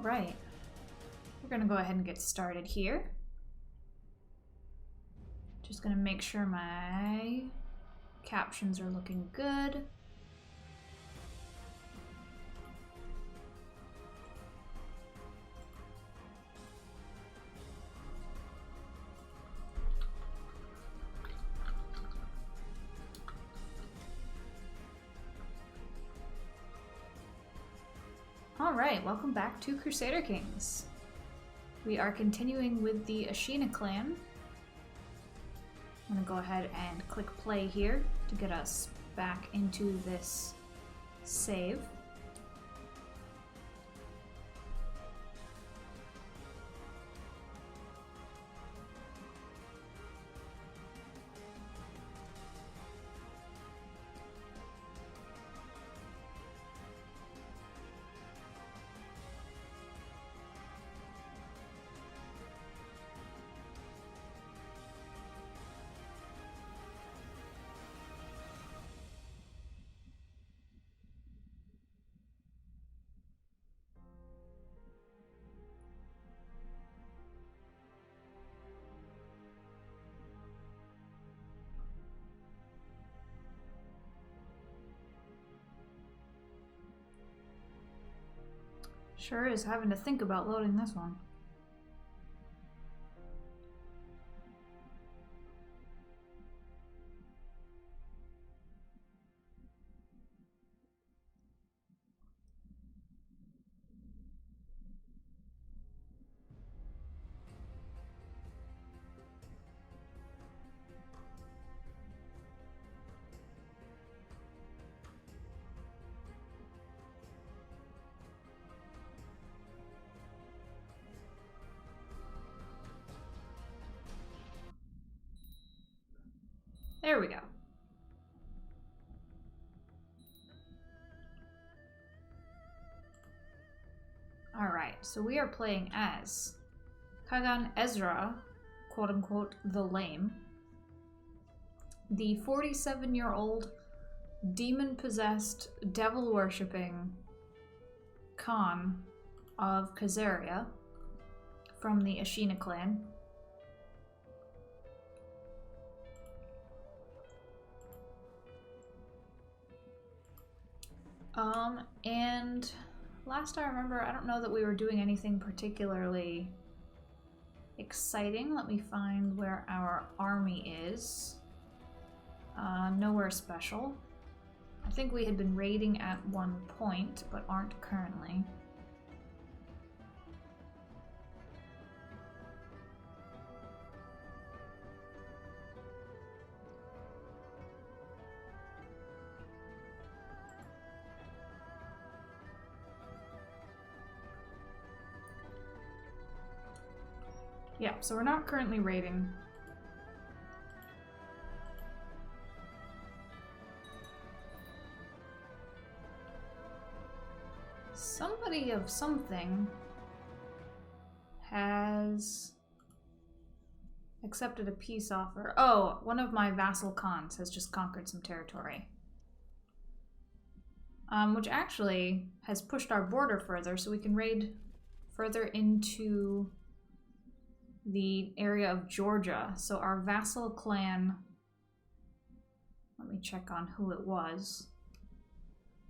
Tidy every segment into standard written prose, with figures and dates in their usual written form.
Alright. We're gonna go ahead and get started here. Just gonna make sure my captions are looking good. Alright, welcome back to Crusader Kings. We are continuing with the Ashina clan. I'm gonna go ahead and click play here to get us back into this save. Sure is having to think about loading this one. There we go. Alright, so we are playing as Khagan Ezra, quote-unquote, the Lame, the 47-year-old demon-possessed, devil-worshipping Khan of Khazaria from the Ashina clan. And last I remember, I don't know that we were doing anything particularly exciting. Let me find where our army is. Nowhere special. I think we had been raiding at one point, but aren't currently. Yeah, so we're not currently raiding. Somebody of something has accepted a peace offer. Oh, one of my vassal khans has just conquered some territory. Which actually has pushed our border further, so we can raid further into the area of Georgia. So our vassal clan, let me check on who it was.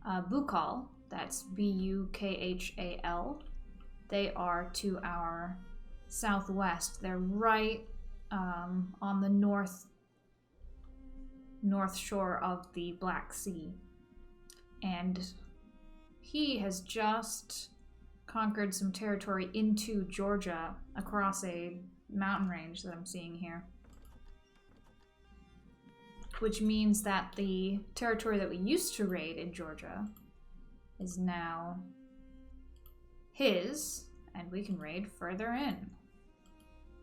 Bukhal, that's B-U-K-H-A-L. They are to our southwest. They're right on the north shore of the Black Sea. And he has just conquered some territory into Georgia across a mountain range that I'm seeing here. Which means that the territory that we used to raid in Georgia is now his, and we can raid further in.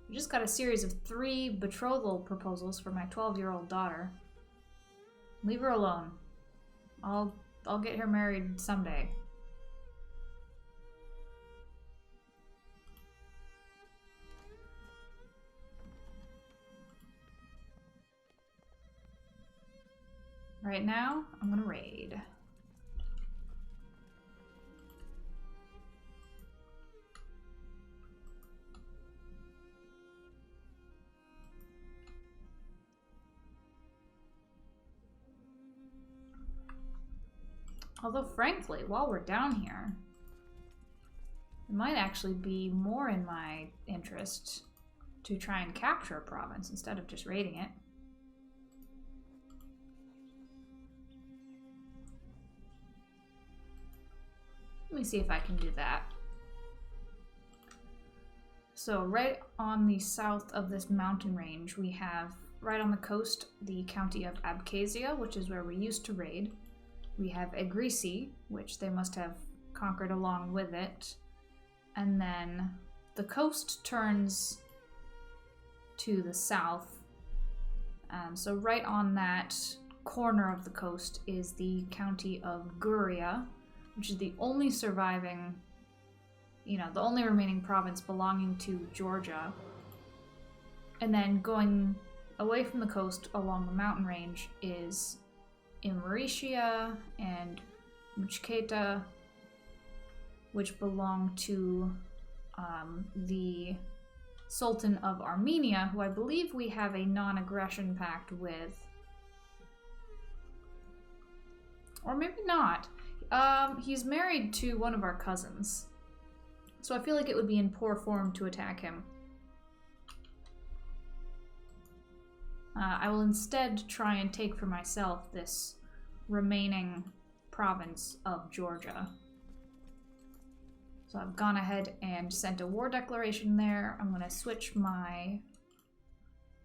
We just got a series of 3 betrothal proposals for my 12-year-old daughter. Leave her alone. I'll get her married someday. Right now, I'm gonna raid. Although, frankly, while we're down here, it might actually be more in my interest to try and capture a province instead of just raiding it. Let me see if I can do that. So right on the south of this mountain range, we have, right on the coast, the county of Abkhazia, which is where we used to raid. We have Egrisi, which they must have conquered along with it. And then the coast turns to the south. So right on that corner of the coast is the county of Guria, which is the only surviving, the only remaining province belonging to Georgia. And then going away from the coast along the mountain range is Imeritia and Muchketa, which belong to the Sultan of Armenia, who I believe we have a non-aggression pact with. Or maybe not. He's married to one of our cousins, so I feel like it would be in poor form to attack him. I will instead try and take for myself this remaining province of Georgia. So I've gone ahead and sent a war declaration there. I'm going to switch my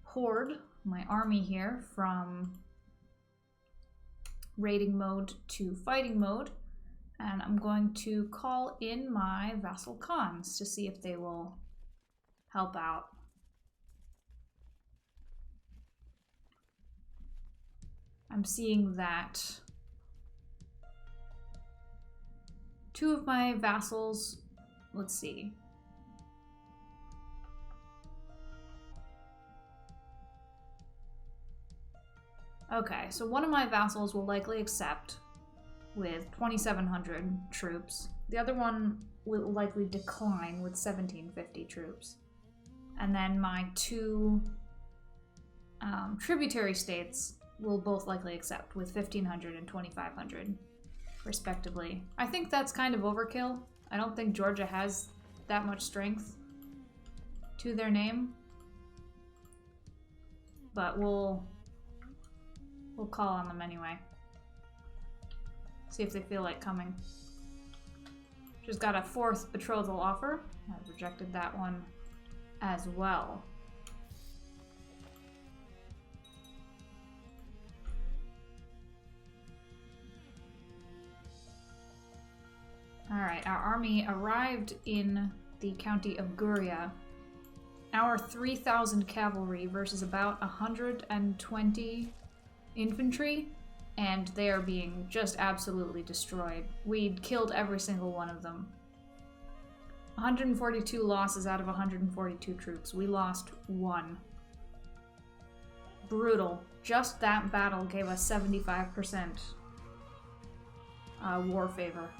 horde, my army here, from raiding mode to fighting mode, and I'm going to call in my vassal khans to see if they will help out. I'm seeing that two of my vassals, let's see. Okay, so one of my vassals will likely accept with 2,700 troops. The other one will likely decline with 1,750 troops. And then my two tributary states will both likely accept with 1,500 and 2,500, respectively. I think that's kind of overkill. I don't think Georgia has that much strength to their name. But we'll call on them anyway. See if they feel like coming. Just got a 4th betrothal offer. I rejected that one as well. Alright, our army arrived in the county of Guria. Our 3,000 cavalry versus about 120 infantry, and they are being just absolutely destroyed. We'd killed every single one of them. 142 losses out of 142 troops. We lost 1. Brutal. Just that battle gave us 75% war favor.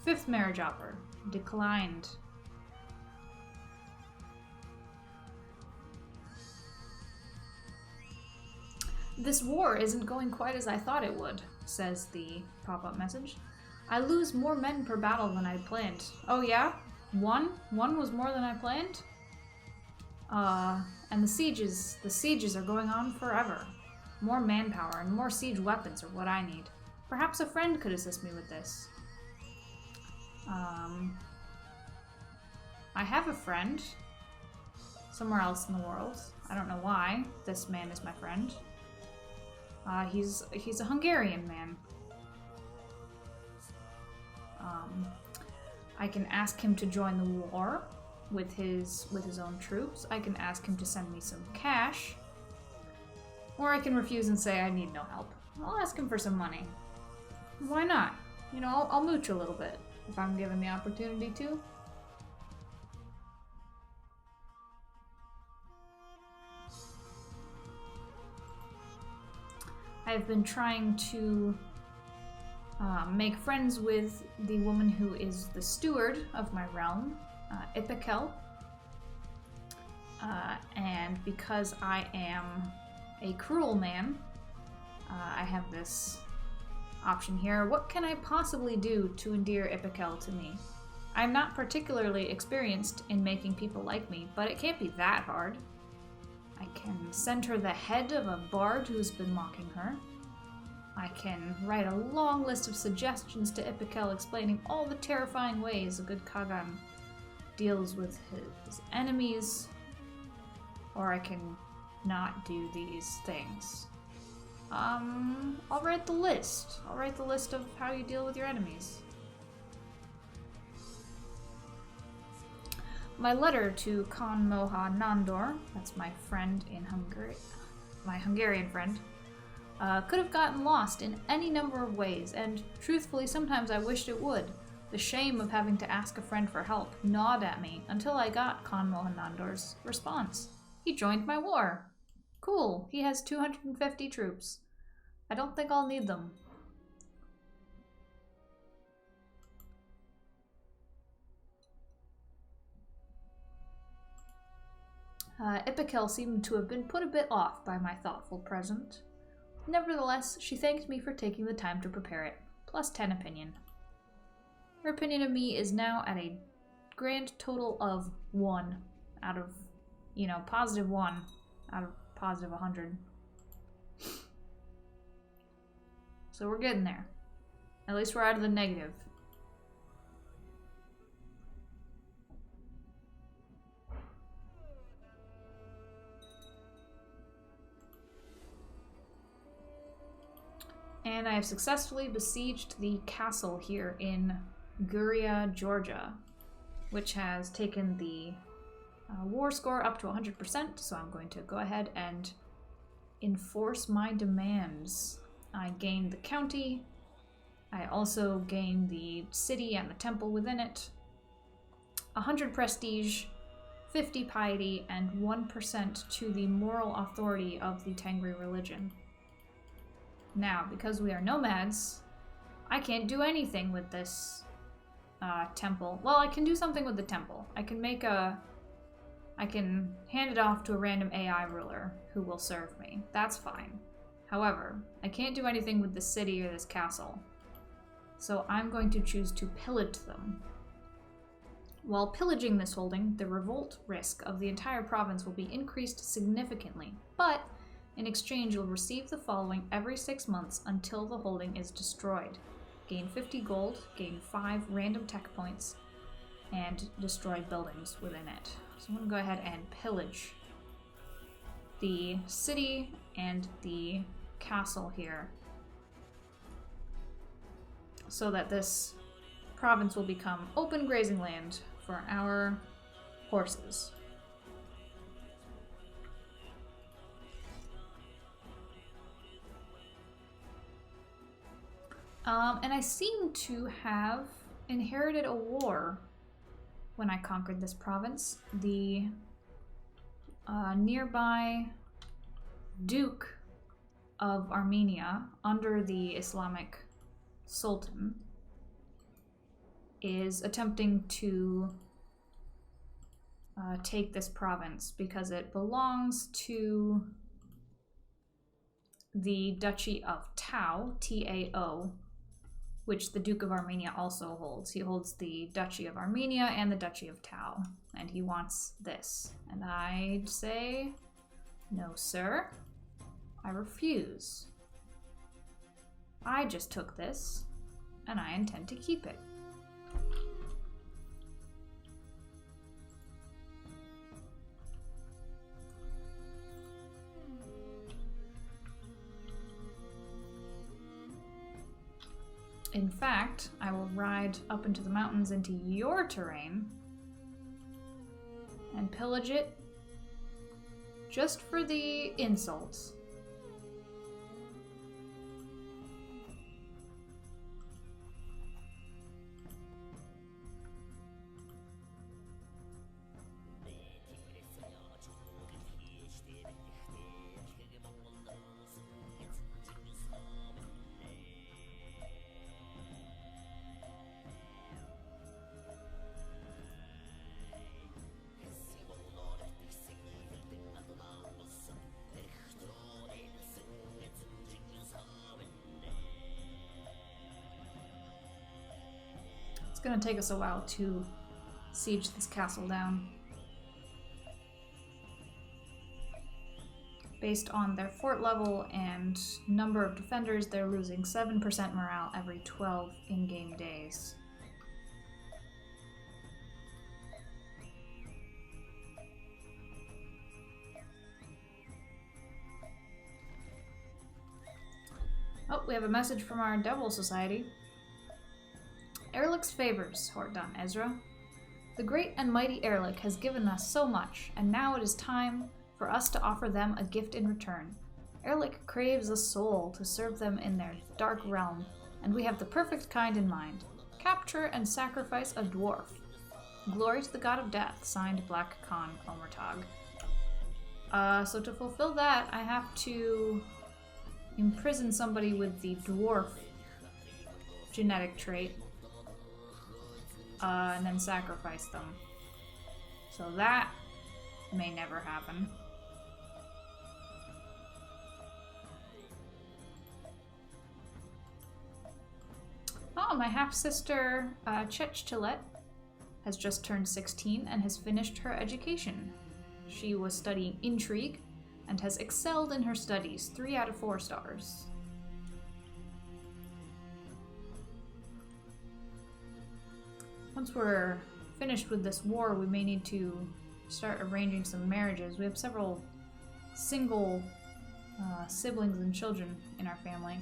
5th marriage offer. Declined. This war isn't going quite as I thought it would, says the pop-up message. I lose more men per battle than I planned. Oh yeah? One? One was more than I planned? And the sieges are going on forever. More manpower and more siege weapons are what I need. Perhaps a friend could assist me with this. I have a friend somewhere else in the world. I don't know why this man is my friend. He's a Hungarian man. I can ask him to join the war with his own troops. I can ask him to send me some cash. Or I can refuse and say I need no help. I'll ask him for some money. Why not? You know, I'll mooch a little bit if I'm given the opportunity to. I've been trying to make friends with the woman who is the steward of my realm, Ipekel. And because I am a cruel man, I have this option here. What can I possibly do to endear Ipikel to me? I'm not particularly experienced in making people like me, but it can't be that hard. I can send her the head of a bard who's been mocking her. I can write a long list of suggestions to Ipikel explaining all the terrifying ways a good Khagan deals with his enemies. Or I can not do these things. I'll write the list. I'll write the list of how you deal with your enemies. My letter to Khan Moha Nandor, that's my friend in Hungary, my Hungarian friend, could have gotten lost in any number of ways, and truthfully, sometimes I wished it would. The shame of having to ask a friend for help gnawed at me until I got Khan Moha Nandor's response. He joined my war. Cool, he has 250 troops. I don't think I'll need them. Ipikel seemed to have been put a bit off by my thoughtful present. Nevertheless, she thanked me for taking the time to prepare it, plus 10 opinion. Her opinion of me is now at a grand total of 1 out of, positive 1 out of positive 100. So we're getting there. At least we're out of the negative. And I have successfully besieged the castle here in Guria, Georgia, which has taken the war score up to 100%, so I'm going to go ahead and enforce my demands. I gained the county. I also gained the city and the temple within it. 100 prestige, 50 piety, and 1% to the moral authority of the Tangri religion. Now, because we are nomads, I can't do anything with this temple. Well, I can do something with the temple. I can hand it off to a random AI ruler who will serve me. That's fine. However, I can't do anything with the city or this castle. So I'm going to choose to pillage them. While pillaging this holding, the revolt risk of the entire province will be increased significantly, but in exchange, you'll receive the following every 6 months until the holding is destroyed. Gain 50 gold, gain 5 random tech points, and destroy buildings within it. So I'm going to go ahead and pillage the city and the castle here, so that this province will become open grazing land for our horses. And I seem to have inherited a war when I conquered this province. The nearby Duke of Armenia, under the Islamic Sultan, is attempting to take this province because it belongs to the Duchy of Tao, T-A-O, which the Duke of Armenia also holds. He holds the Duchy of Armenia and the Duchy of Tao, and he wants this. And I'd say, no sir, I refuse. I just took this, and I intend to keep it. In fact, I will ride up into the mountains into your terrain and pillage it just for the insults. gonna take us a while to siege this castle down. Based on their fort level and number of defenders, they're losing 7% morale every 12 in-game days. Oh, we have a message from our Devil Society. Erlik's favors, Hordan Ezra. The great and mighty Erlik has given us so much, and now it is time for us to offer them a gift in return. Erlik craves a soul to serve them in their dark realm, and we have the perfect kind in mind. Capture and sacrifice a dwarf. Glory to the god of death, signed Black Khan Omertag. So to fulfill that, I have to imprison somebody with the dwarf genetic trait. And then sacrifice them. So that may never happen. Oh, my half-sister, Chechtilet, has just turned 16 and has finished her education. She was studying intrigue and has excelled in her studies, 3 out of 4 stars. Once we're finished with this war, we may need to start arranging some marriages. We have several single siblings and children in our family.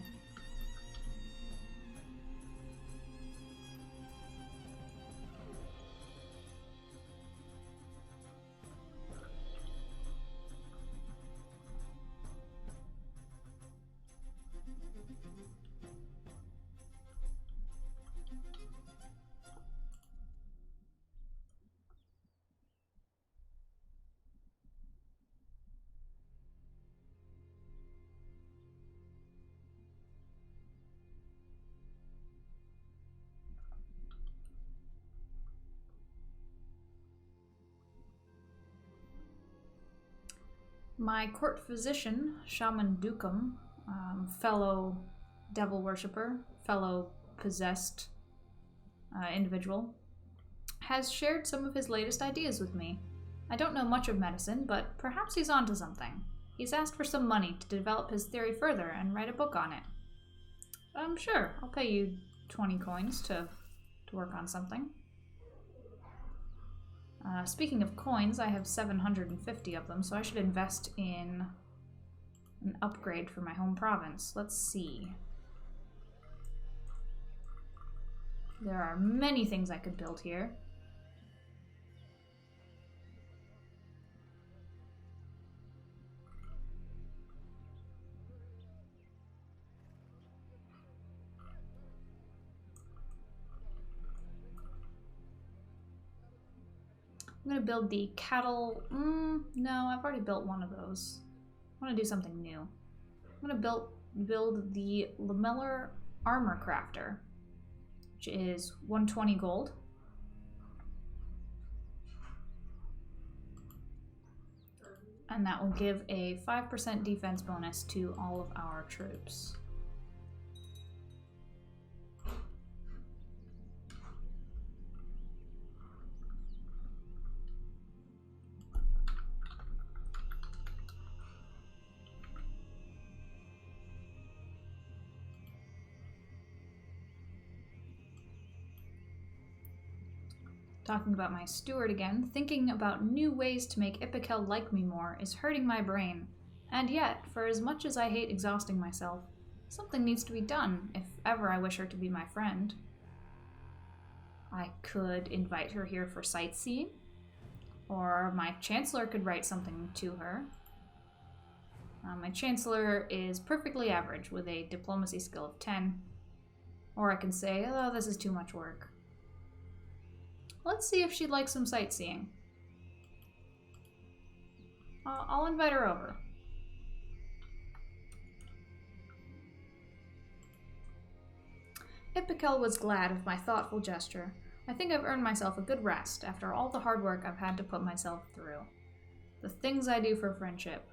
My court physician, Shaman Dukum, fellow devil worshipper, fellow possessed individual, has shared some of his latest ideas with me. I don't know much of medicine, but perhaps he's onto something. He's asked for some money to develop his theory further and write a book on it. Sure, I'll pay you 20 coins to work on something. Speaking of coins, I have 750 of them, so I should invest in an upgrade for my home province. Let's see. There are many things I could build here. I'm gonna build the cattle. No, I've already built one of those. I want to do something new. I'm gonna build the lamellar armor crafter, which is 120 gold. And that will give a 5% defense bonus to all of our troops. Talking about my steward again, thinking about new ways to make Ipikel like me more is hurting my brain. And yet, for as much as I hate exhausting myself, something needs to be done if ever I wish her to be my friend. I could invite her here for sightseeing, or my chancellor could write something to her. My chancellor is perfectly average with a diplomacy skill of 10, or I can say, oh, this is too much work. Let's see if she'd like some sightseeing. I'll invite her over. Ipikel was glad of my thoughtful gesture. I think I've earned myself a good rest after all the hard work I've had to put myself through. The things I do for friendship.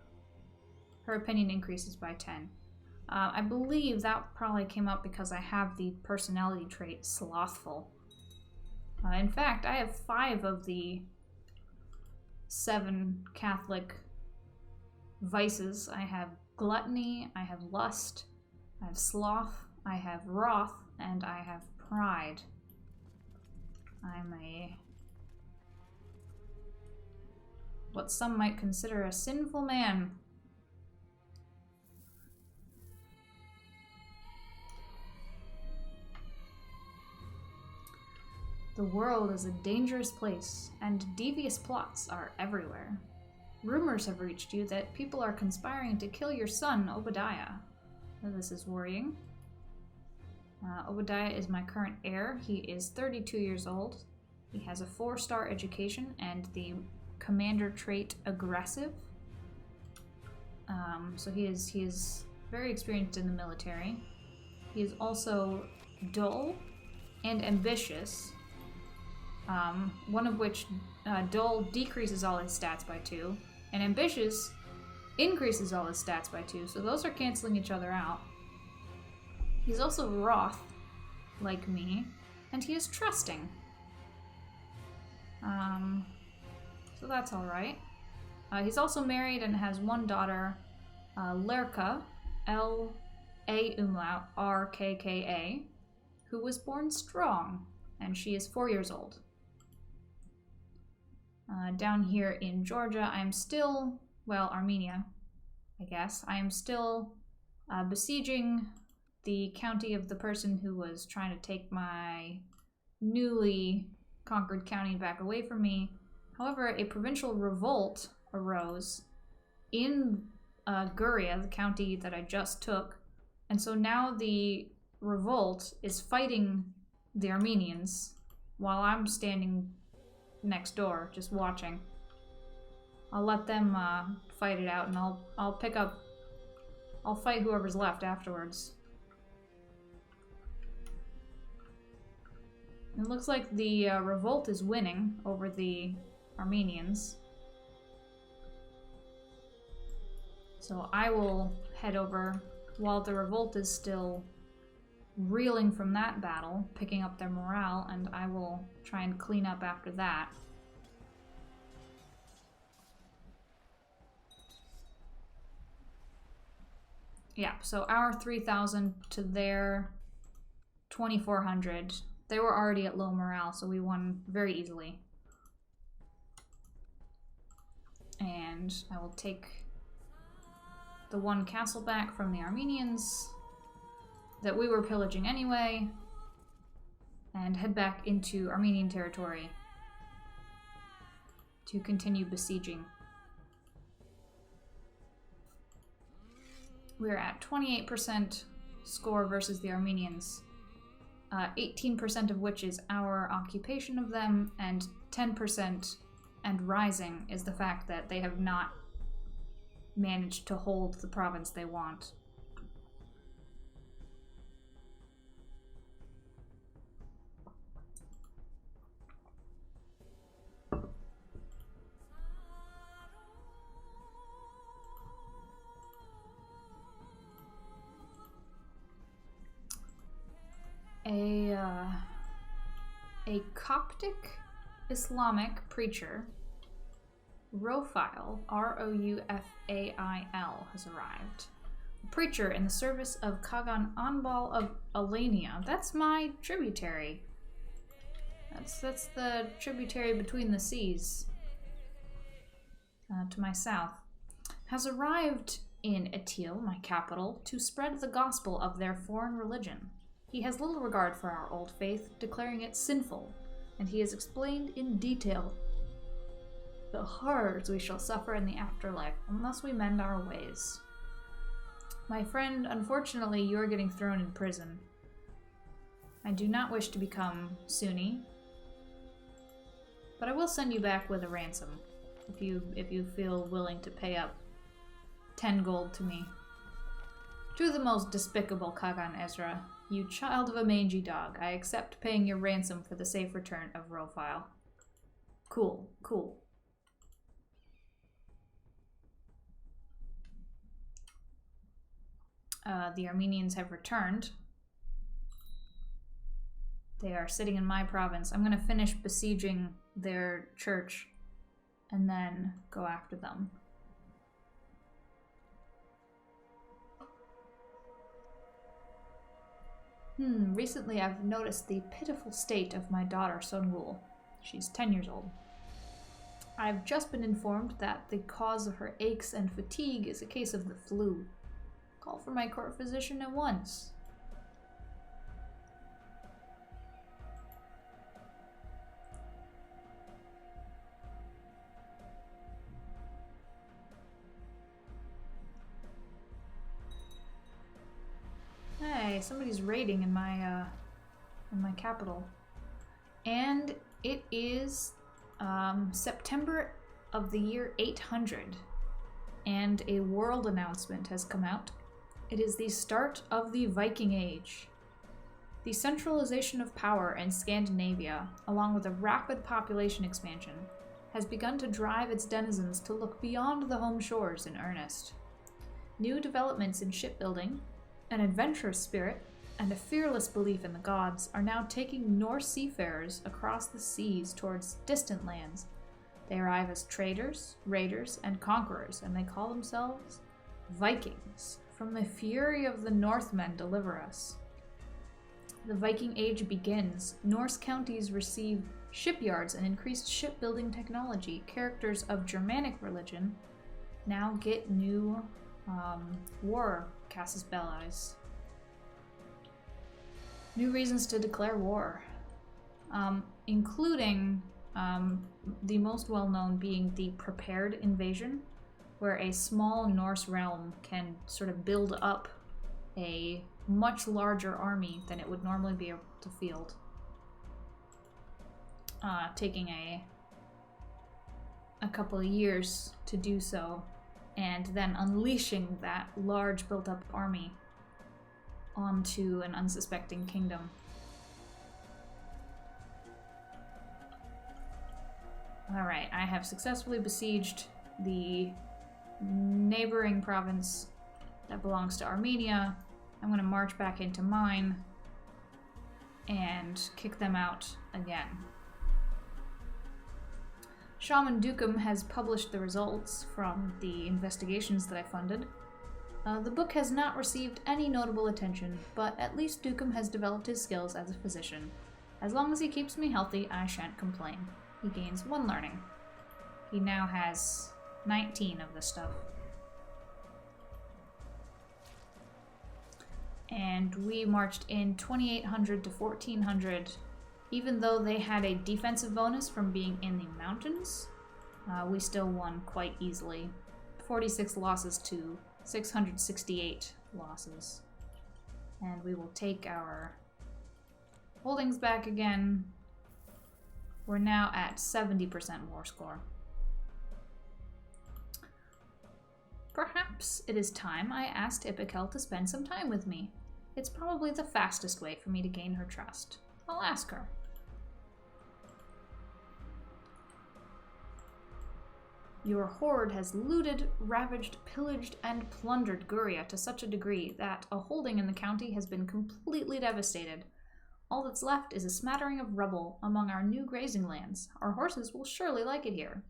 Her opinion increases by 10. I believe that probably came up because I have the personality trait slothful. In fact, I have 5 of the 7 Catholic vices. I have gluttony, I have lust, I have sloth, I have wrath, and I have pride. I'm what some might consider a sinful man. The world is a dangerous place, and devious plots are everywhere. Rumors have reached you that people are conspiring to kill your son, Obadiah. This is worrying. Obadiah is my current heir. He is 32 years old. He has a 4-star education and the commander trait aggressive. So he is very experienced in the military. He is also dull and ambitious. One of which, dull decreases all his stats by 2, and ambitious increases all his stats by 2, so those are canceling each other out. He's also wroth, like me, and he is trusting. So that's alright. He's also married and has 1 daughter, Lerka, L-A umlaut, R-K-K-A, who was born strong, and she is 4 years old. Down here in Georgia, I'm still, well, Armenia, I guess. I am still besieging the county of the person who was trying to take my newly conquered county back away from me. However, a provincial revolt arose in Guria, the county that I just took, and so now the revolt is fighting the Armenians while I'm standing next door, just watching. I'll let them fight it out, and I'll fight whoever's left afterwards. It looks like the revolt is winning over the Armenians. So I will head over while the revolt is still reeling from that battle, picking up their morale, and I will try and clean up after that. Yeah, so our 3,000 to their 2,400. They were already at low morale, so we won very easily. And I will take the 1 castle back from the Armenians that we were pillaging anyway, and head back into Armenian territory to continue besieging. We're at 28% score versus the Armenians, 18% of which is our occupation of them, and 10% and rising is the fact that they have not managed to hold the province they want. A Coptic Islamic preacher, Rofail, R-O-U-F-A-I-L, has arrived. A preacher in the service of Khagan Bulan of Alania. That's my tributary. That's the tributary between the seas. To my south. Has arrived in Etil, my capital, to spread the gospel of their foreign religion. He has little regard for our old faith, declaring it sinful, and he has explained in detail the horrors we shall suffer in the afterlife unless we mend our ways. My friend, unfortunately, you are getting thrown in prison. I do not wish to become Sunni, but I will send you back with a ransom if you feel willing to pay up 10 gold to me. To the most despicable Khagan Ezra, you child of a mangy dog, I accept paying your ransom for the safe return of Rofail. Cool, cool. The Armenians have returned. They are sitting in my province. I'm gonna finish besieging their church and then go after them. Recently I've noticed the pitiful state of my daughter Songul. She's 10 years old. I've just been informed that the cause of her aches and fatigue is a case of the flu. Call for my court physician at once. Hey, somebody's raiding in my capital. And it is September of the year 800, and a world announcement has come out. It is the start of the Viking Age. The centralization of power in Scandinavia, along with a rapid population expansion, has begun to drive its denizens to look beyond the home shores in earnest. New developments in shipbuilding, an adventurous spirit, and a fearless belief in the gods are now taking Norse seafarers across the seas towards distant lands. They arrive as traders, raiders, and conquerors, and they call themselves Vikings. From the fury of the Northmen deliver us. The Viking Age begins. Norse counties receive shipyards and increased shipbuilding technology. Characters of Germanic religion now get new war casus bellis. New reasons to declare war, including the most well-known being the prepared invasion, where a small Norse realm can sort of build up a much larger army than it would normally be able to field, taking a couple of years to do so, and then unleashing that large built-up army onto an unsuspecting kingdom. Alright, I have successfully besieged the neighboring province that belongs to Armenia. I'm going to march back into mine and kick them out again. Shaman Dukum has published the results from the investigations that I funded. The book has not received any notable attention, but at least Dukum has developed his skills as a physician. As long as he keeps me healthy, I shan't complain. He gains 1 learning. He now has 19 of this stuff. And we marched in 2800 to 1400. Even though they had a defensive bonus from being in the mountains, we still won quite easily. 46 losses to 668 losses. And we will take our holdings back again. We're now at 70% war score. Perhaps it is time I asked Ipikel to spend some time with me. It's probably the fastest way for me to gain her trust. I'll ask her. Your horde has looted, ravaged, pillaged, and plundered Guria to such a degree that a holding in the county has been completely devastated. All that's left is a smattering of rubble among our new grazing lands. Our horses will surely like it here.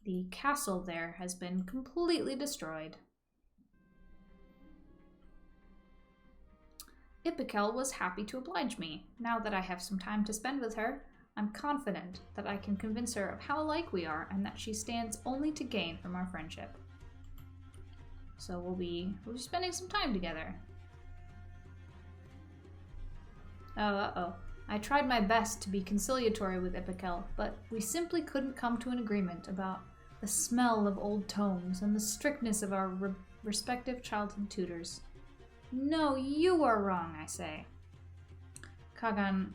The castle there has been completely destroyed. Ipikel was happy to oblige me. Now that I have some time to spend with her, I'm confident that I can convince her of how alike we are and that she stands only to gain from our friendship. So we'll be spending some time together. Oh, I tried my best to be conciliatory with Ipikel, but we simply couldn't come to an agreement about the smell of old tomes and the strictness of our respective childhood tutors. No, you are wrong, I say. Khagan,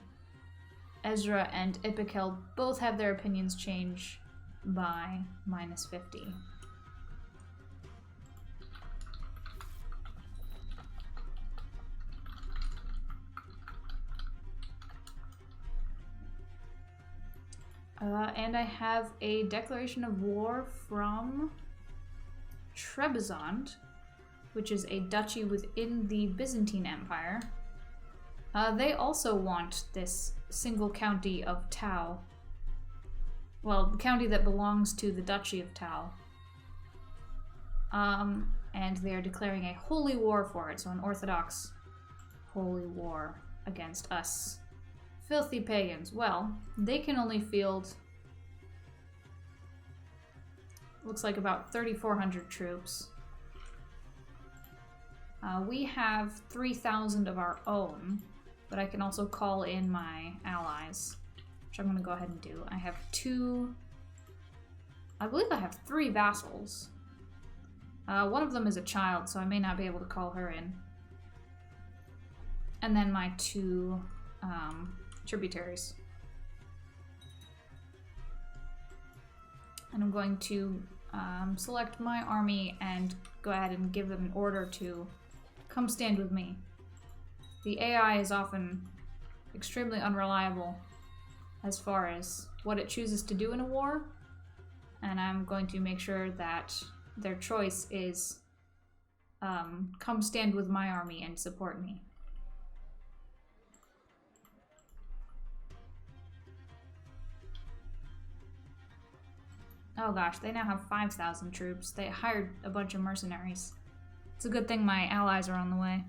Ezra, and Ipikel both have their opinions change by -50. And I have a declaration of war from Trebizond, which is a duchy within the Byzantine Empire. They also want this single county of Tau. Well, the county that belongs to the Duchy of Tau. And they are declaring a holy war for it, so an orthodox holy war against us. Filthy pagans. Well, they can only field, looks like about 3,400 troops. We have 3,000 of our own, but I can also call in my allies, which I'm going to go ahead and do. I have I believe I have 3 vassals. One of them is a child, so I may not be able to call her in. And then my 2 tributaries. And I'm going to select my army and go ahead and give them an order to come stand with me. The AI is often extremely unreliable as far as what it chooses to do in a war, and I'm going to make sure that their choice is come stand with my army and support me. Oh gosh, they now have 5,000 troops. They hired a bunch of mercenaries. It's a good thing my allies are on the way.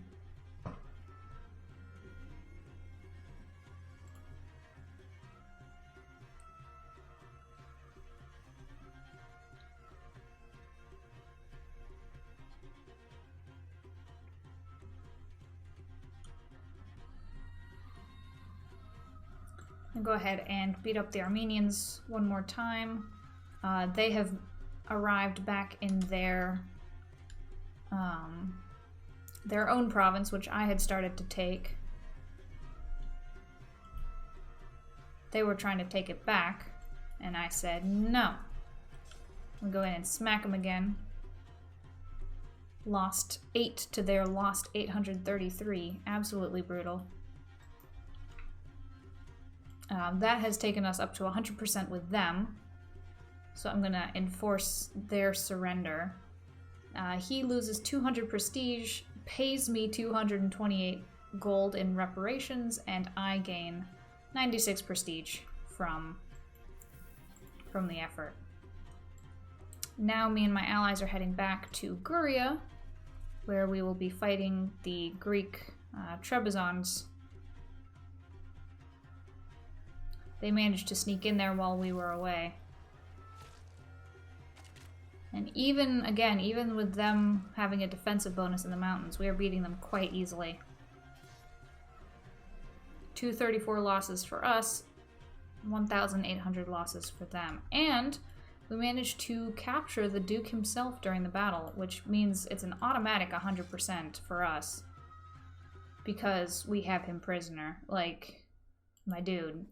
I'll go ahead and beat up the Armenians one more time. They have arrived back in their own province, which I had started to take. They were trying to take it back, and I said no. I'll go in and smack them again. Lost 8 to their lost 833. Absolutely brutal. That has taken us up to 100% with them. So I'm gonna enforce their surrender. He loses 200 prestige, pays me 228 gold in reparations, and I gain 96 prestige from the effort. Now me and my allies are heading back to Guria, where we will be fighting the Greek Trebizonds. They managed to sneak in there while we were away. And even with them having a defensive bonus in the mountains, we are beating them quite easily. 234 losses for us, 1,800 losses for them. And we managed to capture the Duke himself during the battle, which means it's an automatic 100% for us. Because we have him prisoner. Like, my dude.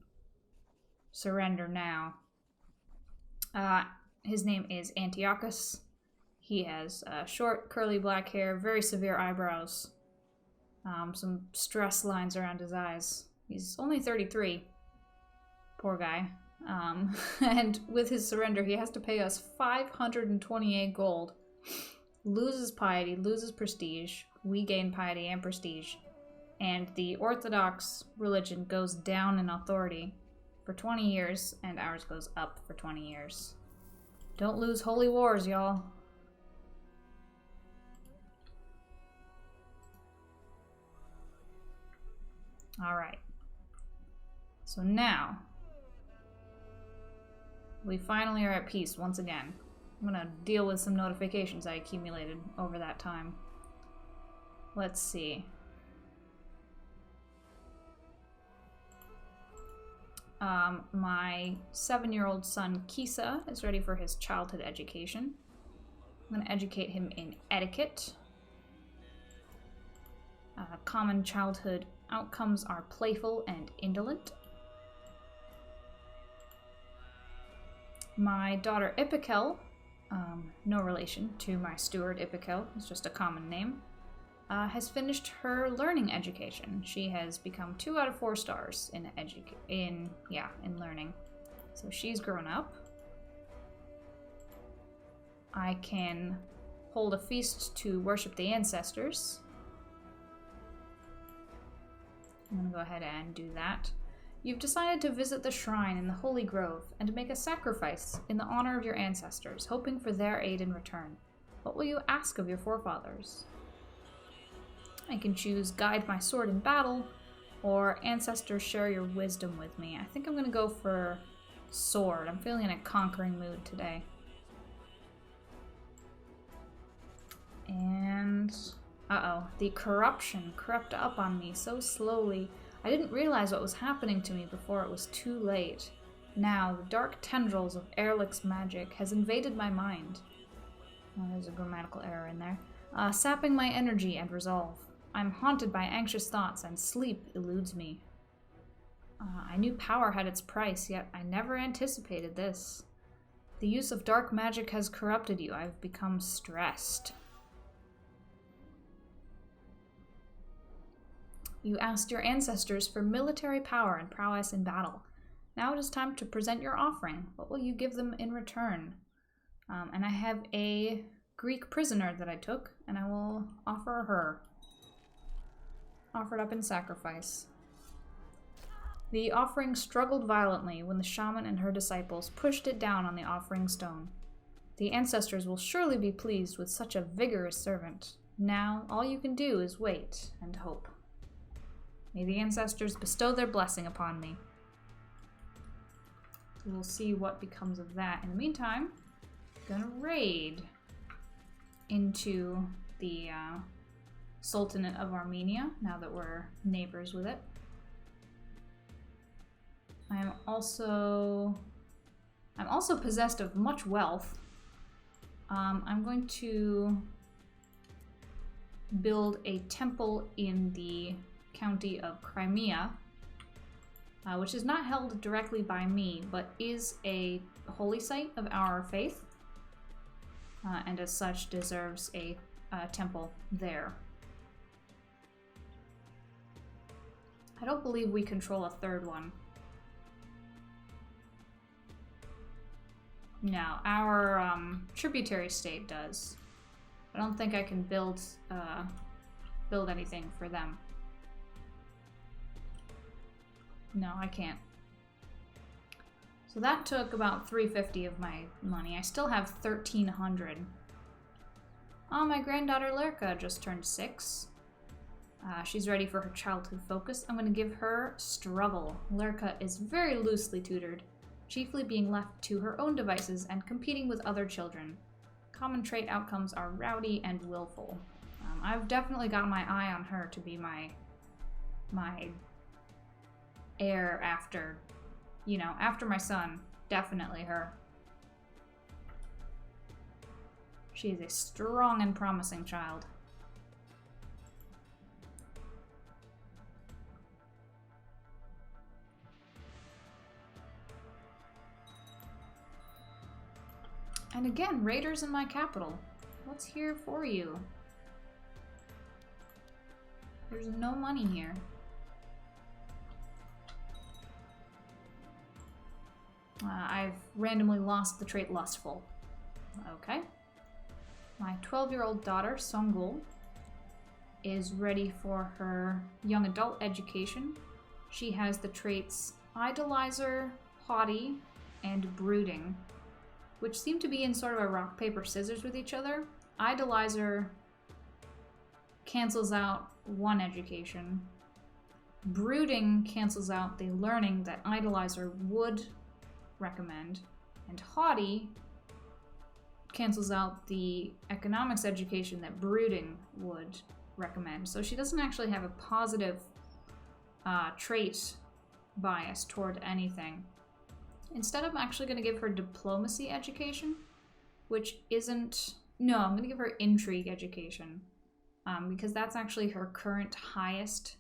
Surrender now. His name is Antiochus. He has short, curly black hair, very severe eyebrows, some stress lines around his eyes. He's only 33. Poor guy. And with his surrender, he has to pay us 528 gold. Loses piety, loses prestige. We gain piety and prestige. And the Orthodox religion goes down in authority for 20 years, and ours goes up for 20 years. Don't lose holy wars, y'all. Alright. So now, we finally are at peace once again. I'm gonna deal with some notifications I accumulated over that time. Let's see. My 7-year-old son, Kisa, is ready for his childhood education. I'm going to educate him in etiquette. Common childhood outcomes are playful and indolent. My daughter, Ipikel, no relation to my steward, Ipikel, it's just a common name, has finished her learning education. She has become 2 out of 4 stars in learning. So she's grown up. I can hold a feast to worship the ancestors. I'm going to go ahead and do that. You've decided to visit the shrine in the Holy Grove and make a sacrifice in the honor of your ancestors, hoping for their aid in return. What will you ask of your forefathers? I can choose guide my sword in battle, or ancestors share your wisdom with me. I think I'm going to go for sword. I'm feeling in a conquering mood today. And, uh-oh, the corruption crept up on me so slowly. I didn't realize what was happening to me before it was too late. Now, the dark tendrils of Erlich's magic has invaded my mind. Oh, there's a grammatical error in there. Sapping my energy and resolve. I'm haunted by anxious thoughts and sleep eludes me. I knew power had its price, yet I never anticipated this. The use of dark magic has corrupted you. I've become stressed. You asked your ancestors for military power and prowess in battle. Now it is time to present your offering. What will you give them in return? And I have a Greek prisoner that I took, and I will offer her. Offered up in sacrifice. The offering struggled violently when the shaman and her disciples pushed it down on the offering stone. The ancestors will surely be pleased with such a vigorous servant. Now, all you can do is wait and hope. May the ancestors bestow their blessing upon me. We'll see what becomes of that. In the meantime, I'm gonna raid into the Sultanate of Armenia, now that we're neighbors with it. I'm also possessed of much wealth. I'm going to build a temple in the county of Crimea, which is not held directly by me, but is a holy site of our faith, and as such deserves a temple there. I don't believe we control a third one. No, our tributary state does. I don't think I can build anything for them. No, I can't. So that took about 350 of my money. I still have 1,300. Oh, my granddaughter Lerka just turned 6. She's ready for her childhood focus. I'm going to give her struggle. Lerka is very loosely tutored, chiefly being left to her own devices and competing with other children. Common trait outcomes are rowdy and willful. I've definitely got my eye on her to be my heir after, after my son. Definitely her. She is a strong and promising child. And again, raiders in my capital. What's here for you? There's no money here. I've randomly lost the trait lustful. Okay. My 12-year-old daughter, Songul, is ready for her young adult education. She has the traits idolizer, haughty, and brooding, which seem to be in sort of a rock, paper, scissors with each other. Idolizer cancels out one education. Brooding cancels out the learning that idolizer would recommend. And haughty cancels out the economics education that brooding would recommend. So she doesn't actually have a positive trait bias toward anything. Instead, I'm actually going to give her diplomacy education, which isn't... No, I'm going to give her intrigue education, because that's actually her current highest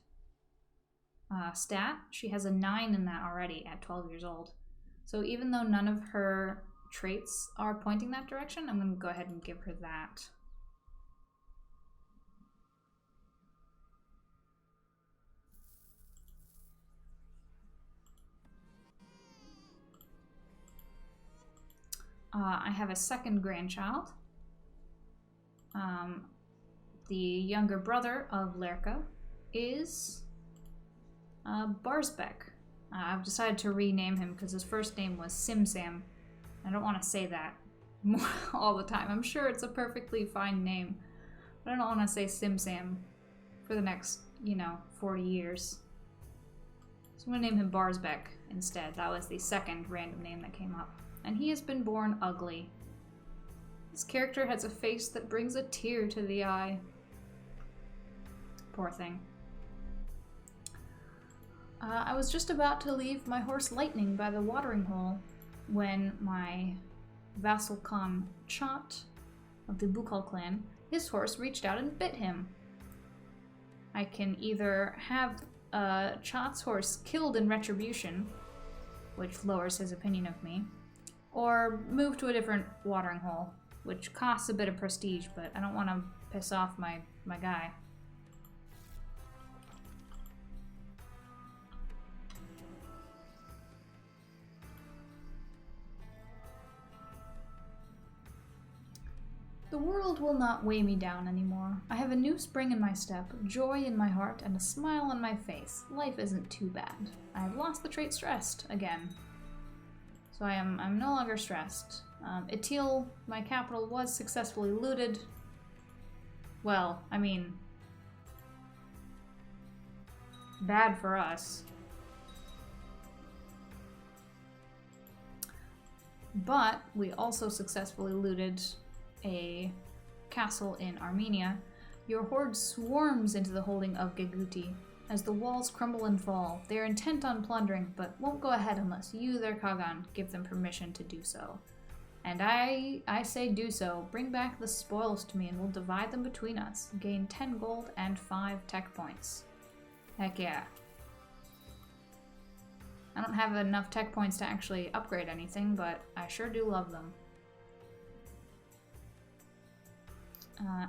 stat. She has a 9 in that already at 12 years old. So even though none of her traits are pointing that direction, I'm going to go ahead and give her that. I have a second grandchild. The younger brother of Lerka is Barsbeck. I've decided to rename him because his first name was Simsam. I don't want to say that all the time. I'm sure it's a perfectly fine name, but I don't want to say Simsam for the next, 40 years. So I'm going to name him Barsbeck instead. That was the second random name that came up. And he has been born ugly. This character has a face that brings a tear to the eye. Poor thing. I was just about to leave my horse Lightning by the watering hole when my vassal Khan Chot of the Bukal clan, his horse reached out and bit him. I can either have Chot's horse killed in retribution, which lowers his opinion of me, or move to a different watering hole, which costs a bit of prestige, but I don't want to piss off my guy. The world will not weigh me down anymore. I have a new spring in my step, joy in my heart, and a smile on my face. Life isn't too bad. I have lost the trait stressed again. So I'm no longer stressed. Itil, my capital, was successfully looted. Well, I mean, bad for us. But we also successfully looted a castle in Armenia. Your horde swarms into the holding of Geguti. As the walls crumble and fall, they are intent on plundering, but won't go ahead unless you, their Khagan, give them permission to do so. And I say do so. Bring back the spoils to me and we'll divide them between us. Gain 10 gold and 5 tech points. Heck yeah. I don't have enough tech points to actually upgrade anything, but I sure do love them.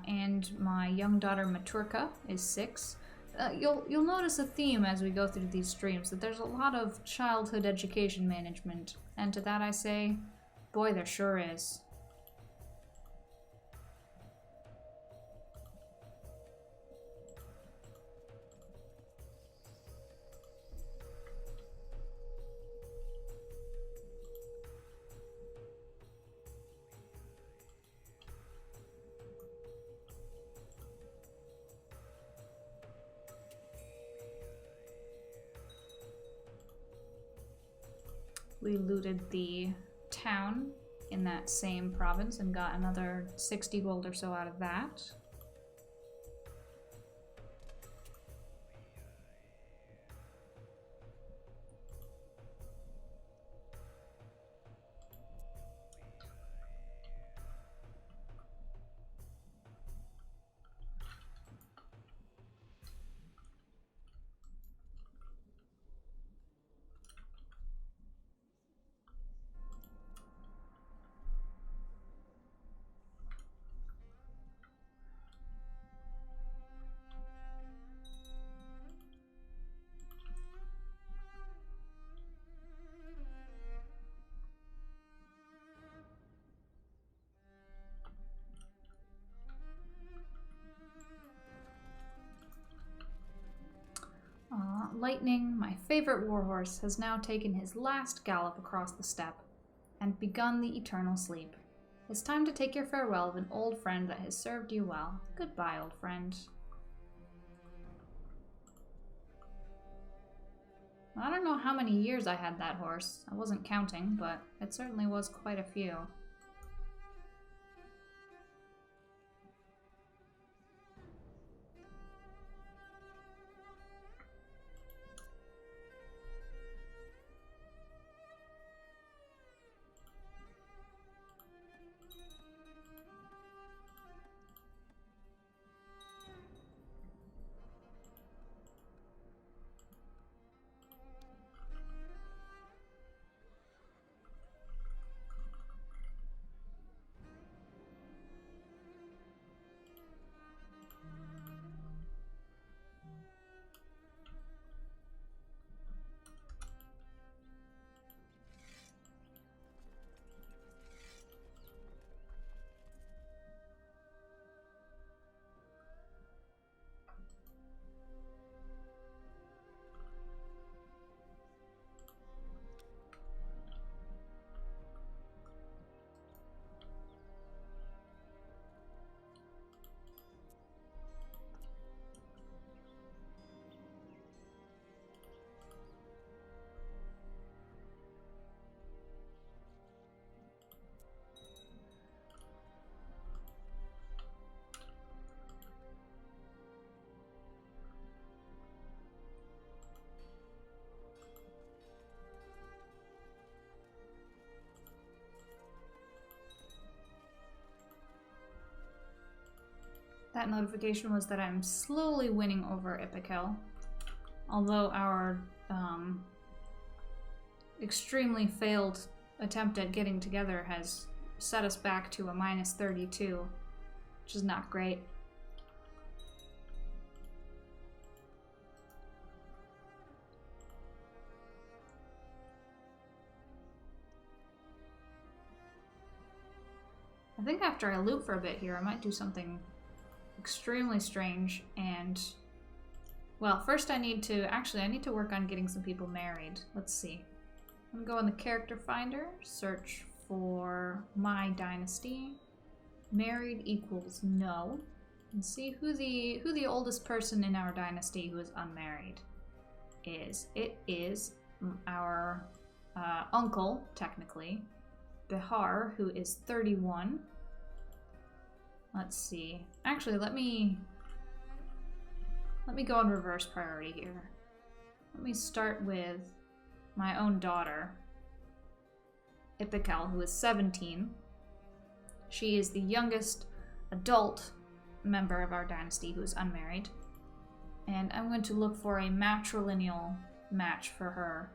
And my young daughter Maturka is 6. You'll notice a theme as we go through these streams, that there's a lot of childhood education management, and to that I say, boy, there sure is. We looted the town in that same province and got another 60 gold or so out of that. Lightning, my favorite warhorse, has now taken his last gallop across the steppe and begun the eternal sleep. It's time to take your farewell of an old friend that has served you well. Goodbye, old friend. I don't know how many years I had that horse. I wasn't counting, but it certainly was quite a few. that notification was that I'm slowly winning over Ipikel. Although our extremely failed attempt at getting together has set us back to a -32, which is not great. I think after I loop for a bit here, I might do something extremely strange and... Well, first I need to work on getting some people married. Let's see. I'm gonna go in the character finder, search for my dynasty. Married equals no. And see who the oldest person in our dynasty who is unmarried is. It is our uncle, technically, Bihar, who is 31. Let's see. Actually, let me go in reverse priority here. Let me start with my own daughter, Ipikel, who is 17. She is the youngest adult member of our dynasty who is unmarried. And I'm going to look for a matrilineal match for her.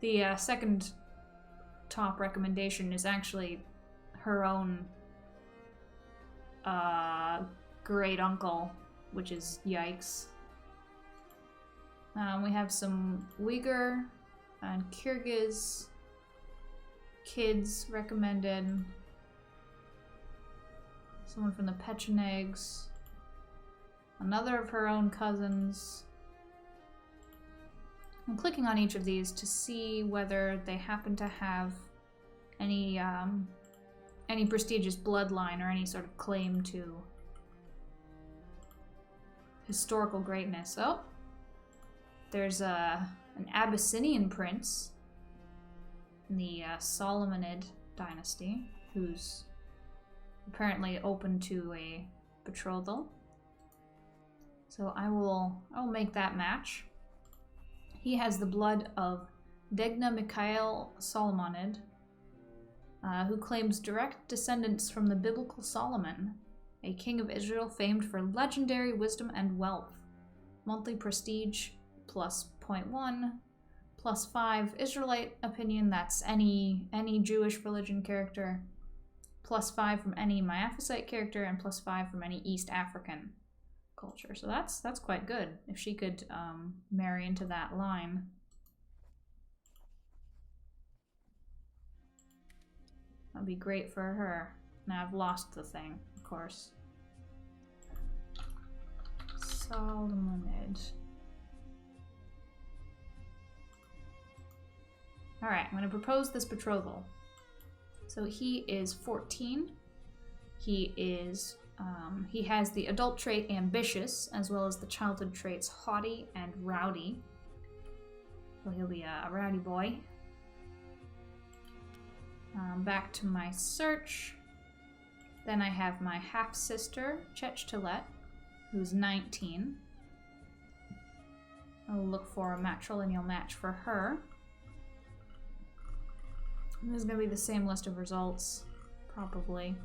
The second top recommendation is actually her own great uncle, which is yikes. We have some Uyghur and Kyrgyz kids recommended. Someone from the Pechenegs. Another of her own cousins. I'm clicking on each of these to see whether they happen to have any prestigious bloodline or any sort of claim to historical greatness. Oh, there's an Abyssinian prince in the Solomonid dynasty who's apparently open to a betrothal. So I will make that match. He has the blood of Degna Mikhail Solomonid, who claims direct descendants from the biblical Solomon, a king of Israel famed for legendary wisdom and wealth. Monthly prestige plus 0.1, plus 5 Israelite opinion, that's any Jewish religion character, plus 5 from any Miaphysite character, and plus 5 from any East African culture. So that's quite good if she could marry into that line. That'd be great for her. Now I've lost the thing, of course. Solomonid. Alright, I'm going to propose this betrothal. So he is 14. He has the adult trait ambitious, as well as the childhood traits haughty and rowdy. So he'll be a rowdy boy. Back to my search. Then I have my half-sister, Chechtalet, who's 19. I'll look for a matrilineal match for her. And this is going to be the same list of results, probably.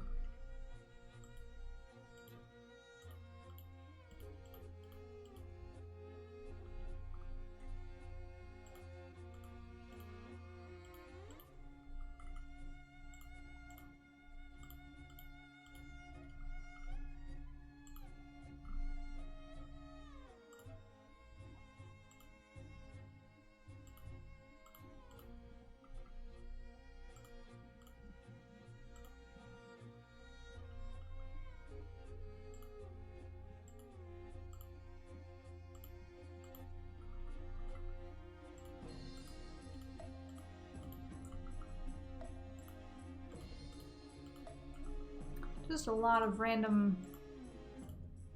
Just a lot of random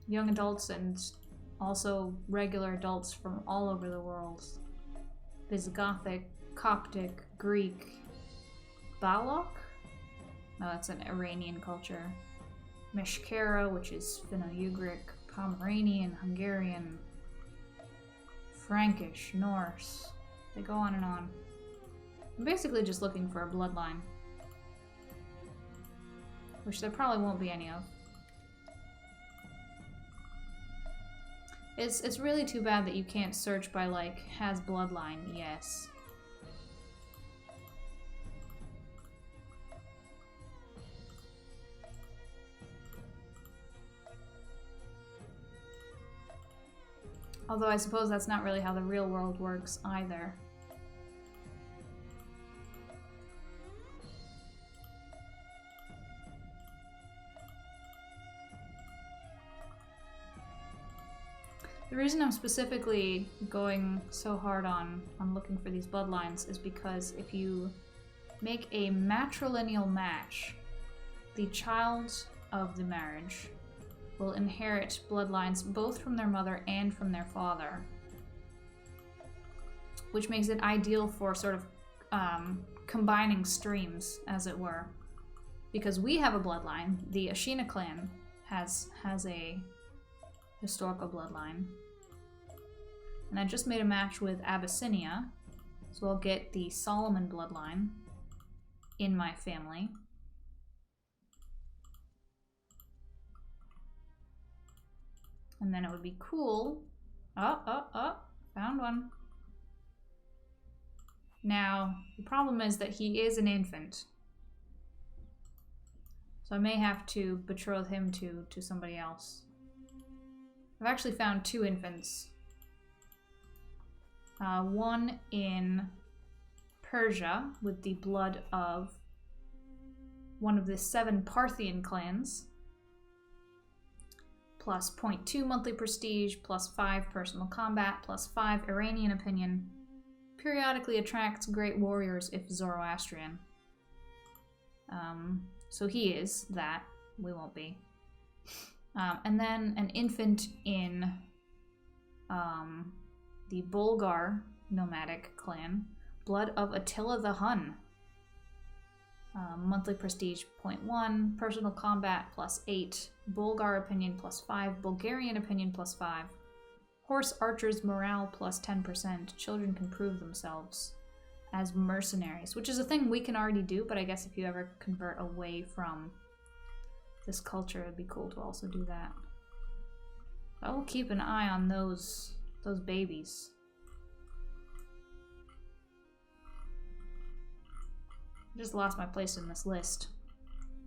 young adults and also regular adults from all over the world. Visigothic, Coptic, Greek, Balok? No, that's an Iranian culture. Meshkera, which is Finno-Ugric, Pomeranian, Hungarian, Frankish, Norse. They go on and on. I'm basically just looking for a bloodline. Which there probably won't be any of. It's really too bad that you can't search by, like, has bloodline, yes. Although I suppose that's not really how the real world works either. The reason I'm specifically going so hard on looking for these bloodlines is because if you make a matrilineal match, the child of the marriage will inherit bloodlines both from their mother and from their father, which makes it ideal for sort of combining streams, as it were. Because we have a bloodline, the Ashina clan has a historical bloodline. And I just made a match with Abyssinia, so I'll get the Solomon bloodline in my family. And then it would be cool. Oh, found one. Now, the problem is that he is an infant. So I may have to betroth him to somebody else. I've actually found 2 infants. One in Persia with the blood of one of the 7 Parthian clans. Plus 0.2 monthly prestige, plus 5 personal combat, plus 5 Iranian opinion. Periodically attracts great warriors if Zoroastrian. So he is that. We won't be. And then an infant in the Bulgar nomadic clan. Blood of Attila the Hun. Monthly prestige 0.1, personal combat plus 8, Bulgar opinion plus 5, Bulgarian opinion plus 5, horse archers morale plus 10%, children can prove themselves as mercenaries, which is a thing we can already do, but I guess if you ever convert away from this culture, it'd be cool to also do that. I will keep an eye on those babies. I just lost my place in this list.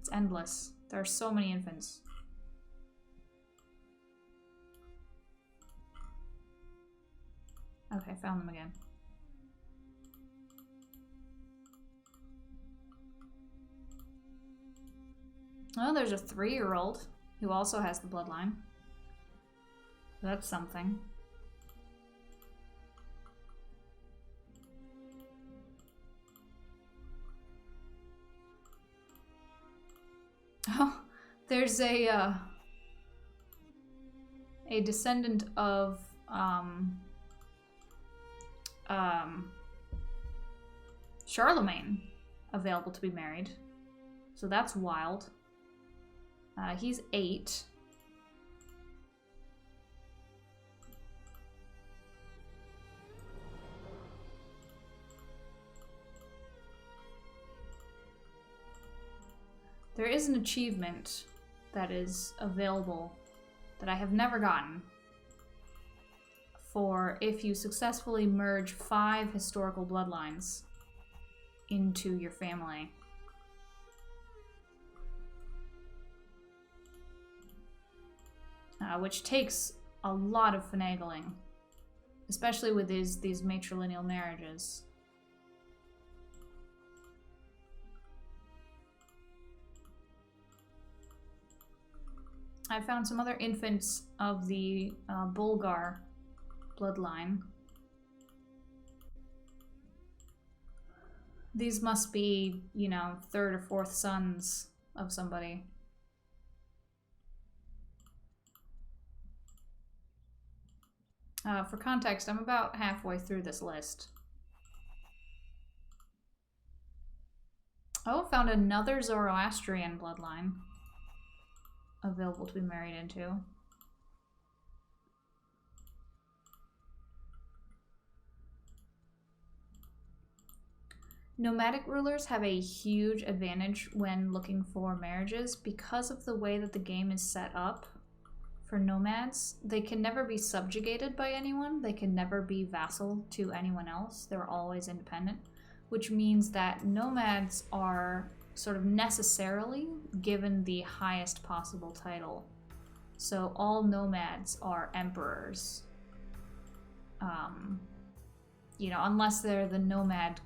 It's endless. There are so many infants. Okay, found them again. Oh, there's a 3-year-old who also has the bloodline. That's something. Oh, there's a descendant of Charlemagne available to be married, so that's wild. He's 8. There is an achievement that is available that I have never gotten for if you successfully merge 5 historical bloodlines into your family. Which takes a lot of finagling, especially with these matrilineal marriages. I found some other infants of the Bulgar bloodline. These must be, you know, 3rd or 4th sons of somebody. For context, I'm about halfway through this list. Oh, found another Zoroastrian bloodline available to be married into. Nomadic rulers have a huge advantage when looking for marriages because of the way that the game is set up for nomads. They can never be subjugated by anyone. They can never be vassal to anyone else. They're always independent, which means that nomads are sort of necessarily given the highest possible title. So all nomads are emperors. You know, unless they're the nomad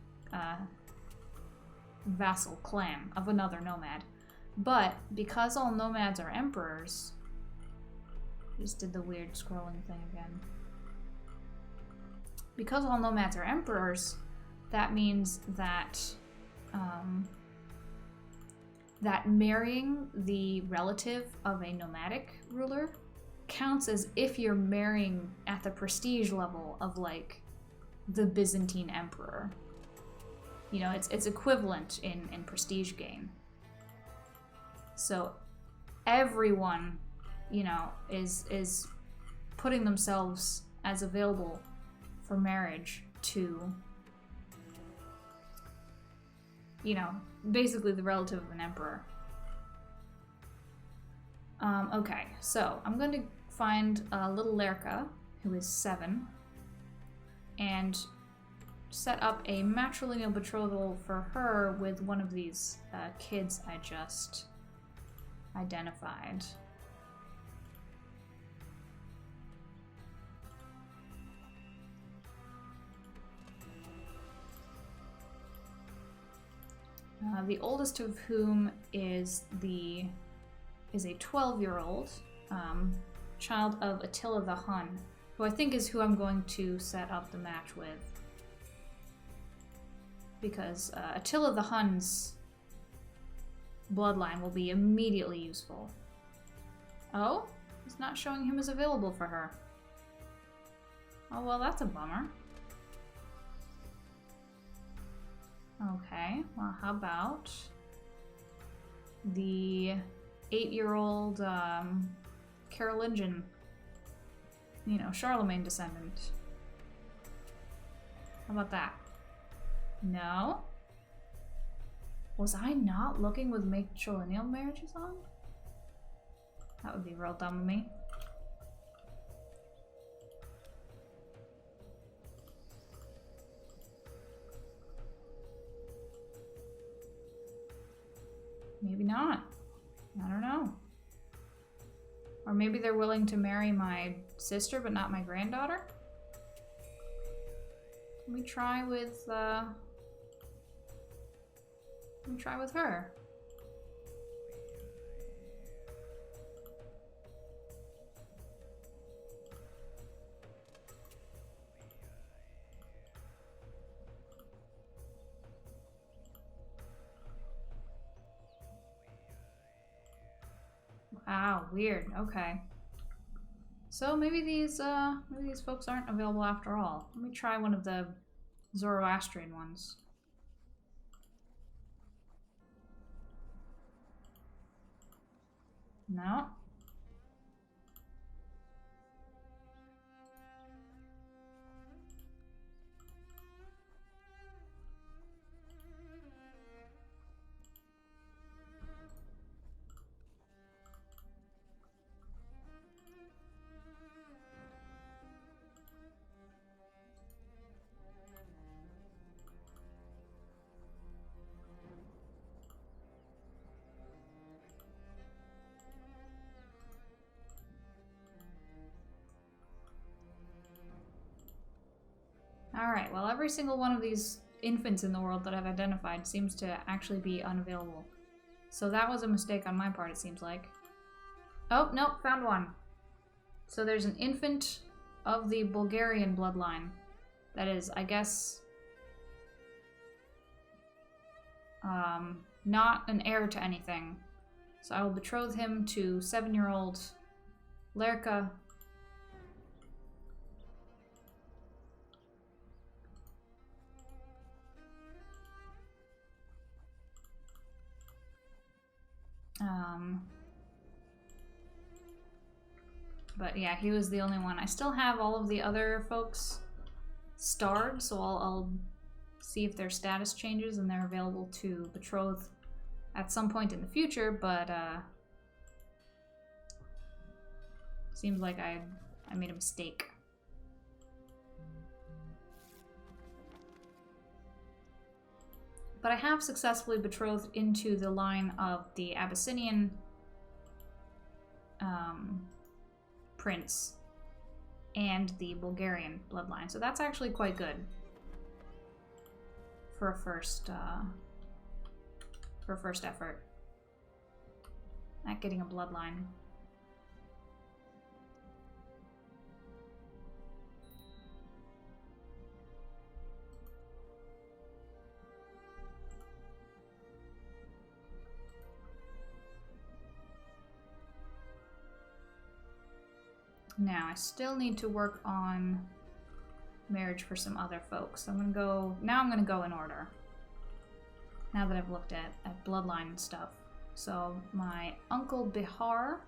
vassal clan of another nomad. But because all nomads are emperors, just did the weird scrolling thing again. Because all nomads are emperors, that means that that marrying the relative of a nomadic ruler counts as if you're marrying at the prestige level of like the Byzantine emperor. You know, it's equivalent in prestige gain. So everyone, you know, is putting themselves as available for marriage to, you know, basically the relative of an emperor. Okay, so I'm going to find little Lerka, who is 7, and set up a matrilineal betrothal for her with one of these kids I just identified. The oldest of whom is a 12-year-old child of Attila the Hun, who I think is who I'm going to set up the match with. Because Attila the Hun's bloodline will be immediately useful. Oh? It's not showing him as available for her. Oh, well, that's a bummer. Okay, well, how about the 8-year-old Carolingian, you know, Charlemagne descendant? How about that? No? Was I not looking with matrilineal marriages on? That would be real dumb of me. Maybe not. I don't know. Or maybe they're willing to marry my sister but not my granddaughter? Let me try with her. Wow, weird. Okay. So maybe these folks aren't available after all. Let me try one of the Zoroastrian ones. No. Alright, well, every single one of these infants in the world that I've identified seems to actually be unavailable. So that was a mistake on my part, it seems like. Oh, nope, found one. So there's an infant of the Bulgarian bloodline that is, I guess, not an heir to anything. So I will betroth him to 7-year-old Lerka. But yeah, he was the only one. I still have all of the other folks starred, so I'll see if their status changes and they're available to betroth at some point in the future, but Seems like I made a mistake. But I have successfully betrothed into the line of the Abyssinian prince and the Bulgarian bloodline. So that's actually quite good for a first effort at getting a bloodline. Now, I still need to work on marriage for some other folks. So I'm gonna go in order. Now that I've looked at bloodline and stuff. So my uncle Bihar,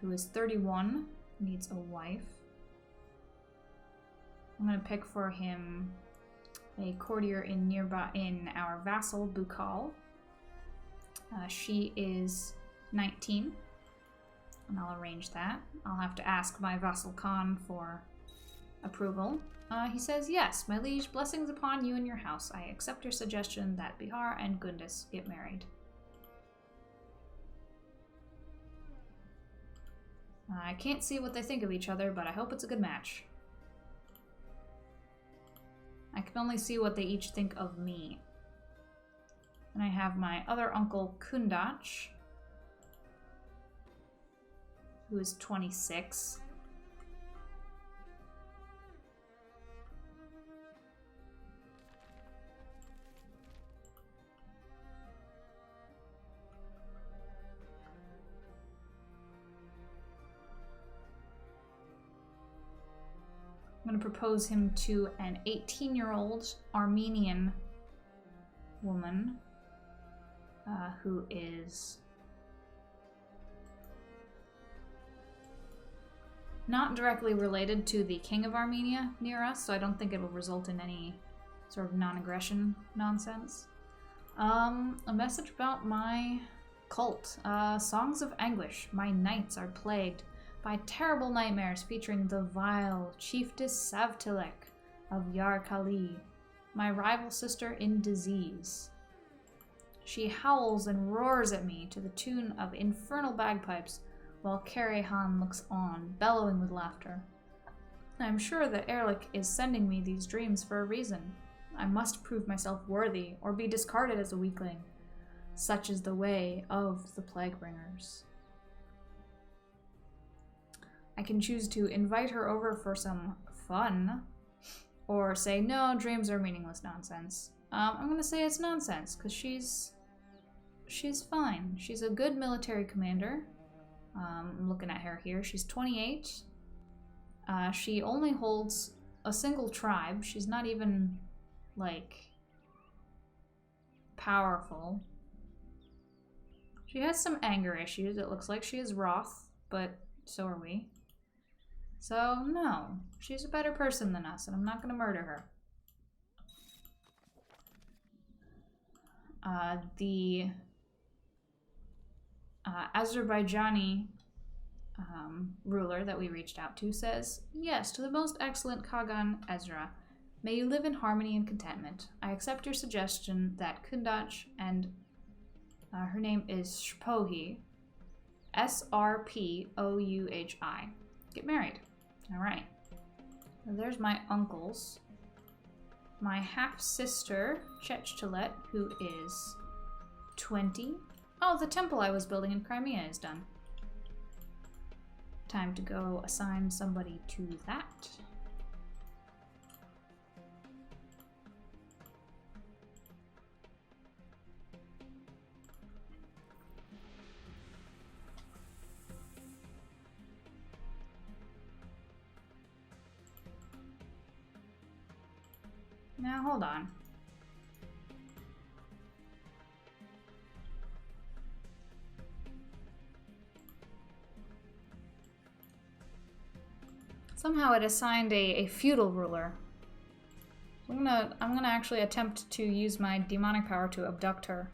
who is 31, needs a wife. I'm gonna pick for him a courtier in our vassal Bukal. She is 19. And I'll arrange that. I'll have to ask my vassal Khan for approval. He says, yes, my liege, blessings upon you and your house. I accept your suggestion that Bihar and Gundis get married. I can't see what they think of each other, but I hope it's a good match. I can only see what they each think of me. And I have my other uncle Kundach, who is 26. I'm going to propose him to an 18-year-old Armenian woman who is not directly related to the King of Armenia near us, so I don't think it will result in any sort of non-aggression nonsense. A message about my cult. Songs of anguish. My nights are plagued by terrible nightmares featuring the vile chieftess Savtilek of Yarkali, my rival sister in disease. She howls and roars at me to the tune of infernal bagpipes, while Karahan looks on, bellowing with laughter. I am sure that Erlich is sending me these dreams for a reason. I must prove myself worthy, or be discarded as a weakling. Such is the way of the Plaguebringers. I can choose to invite her over for some fun, or say, no, dreams are meaningless nonsense. I'm gonna say it's nonsense, because she's fine. She's a good military commander. I'm looking at her here. She's 28. She only holds a single tribe. She's not even, like, powerful. She has some anger issues. It looks like she is wroth, but so are we. So, no. She's a better person than us, and I'm not going to murder her. The Azerbaijani ruler that we reached out to says, yes, to the most excellent Khagan Ezra, may you live in harmony and contentment. I accept your suggestion that Kundach and her name is Srpouhi, S-R-P-O-U-H-I, get married. All right. So there's my uncles. My half-sister, Chechtalet, who is 20. Oh, the temple I was building in Crimea is done. Time to go assign somebody to that. Now, hold on. Somehow it assigned a feudal ruler. So I'm gonna actually attempt to use my demonic power to abduct her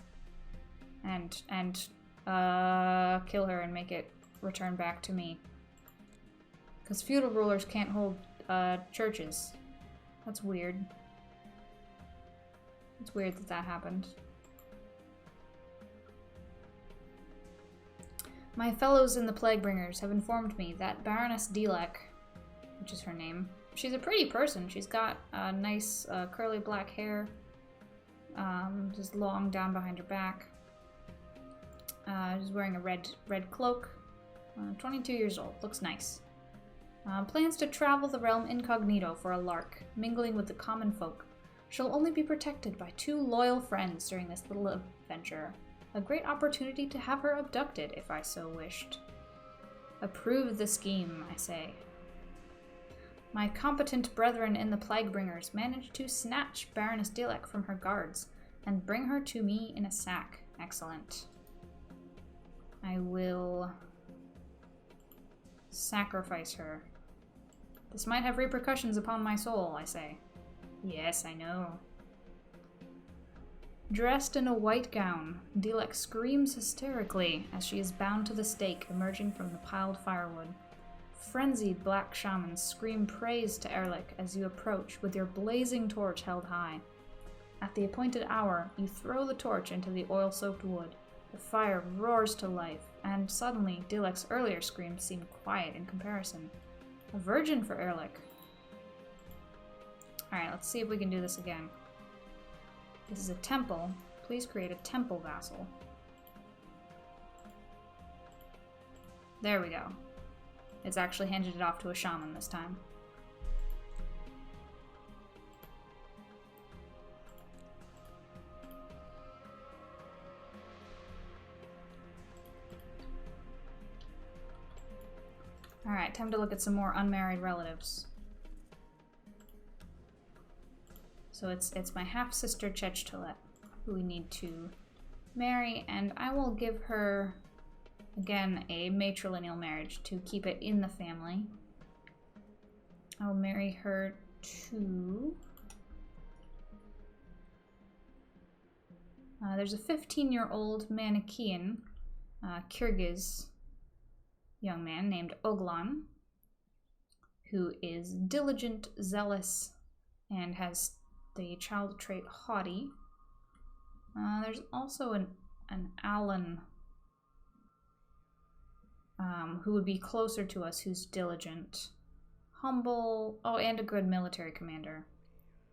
and kill her and make it return back to me. Because feudal rulers can't hold churches. That's weird. It's weird that that happened. My fellows in the Plaguebringers have informed me that Baroness Dilek, which is her name, she's a pretty person. She's got nice curly black hair, just long down behind her back. She's wearing a red cloak. 22 years old. Looks nice. Plans to travel the realm incognito for a lark, mingling with the common folk. She'll only be protected by 2 loyal friends during this little adventure. A great opportunity to have her abducted, if I so wished. Approve the scheme, I say. My competent brethren in the Plaguebringers managed to snatch Baroness Dilek from her guards and bring her to me in a sack. Excellent. I will sacrifice her. This might have repercussions upon my soul, I say. Yes, I know. Dressed in a white gown, Dilek screams hysterically as she is bound to the stake emerging from the piled firewood. Frenzied black shamans scream praise to Erlich as you approach with your blazing torch held high. At the appointed hour, you throw the torch into the oil-soaked wood. The fire roars to life, and suddenly Dilek's earlier screams seem quiet in comparison. A virgin for Erlich. Alright, let's see if we can do this again. This is a temple. Please create a temple vassal. There we go. It's actually handed it off to a shaman this time. Alright, time to look at some more unmarried relatives. So it's my half-sister Chechtulet who we need to marry, and I will give her, again, a matrilineal marriage to keep it in the family. I'll marry her to... there's a 15-year-old Manichaean, Kyrgyz young man named Oglan, who is diligent, zealous, and has the child trait haughty. There's also an Alan who would be closer to us, who's diligent, humble, and a good military commander.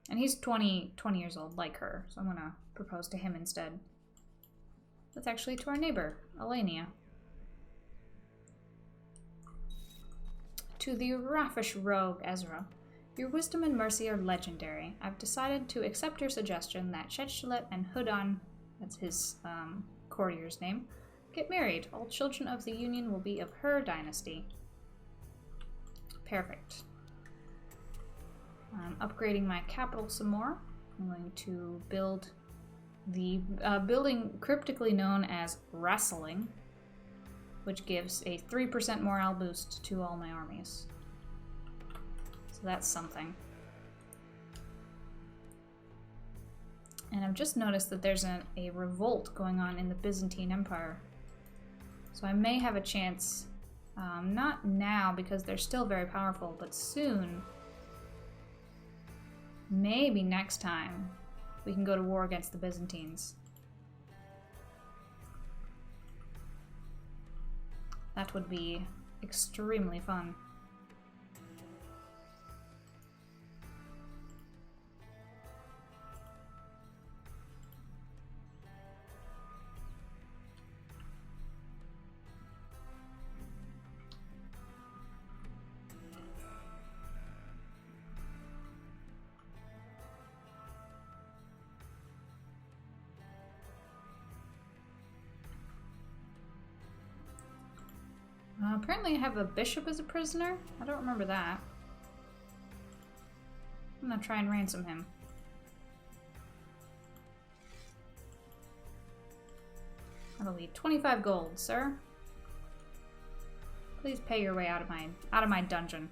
And he's 20 years old, like her, so I'm gonna propose to him instead. That's actually to our neighbor, Alania. To the raffish rogue Ezra. Your wisdom and mercy are legendary. I've decided to accept your suggestion that Chechtulet and Hudan, that's his courtier's name, get married. All children of the Union will be of her dynasty. Perfect. I'm upgrading my capital some more. I'm going to build the building cryptically known as Wrestling, which gives a 3% morale boost to all my armies. So that's something. And I've just noticed that there's a revolt going on in the Byzantine Empire. So I may have a chance, not now because they're still very powerful, but soon, maybe next time, we can go to war against the Byzantines. That would be extremely fun. Apparently I have a bishop as a prisoner. I don't remember that. I'm gonna try and ransom him. That'll be 25 gold, sir. Please pay your way out of my dungeon.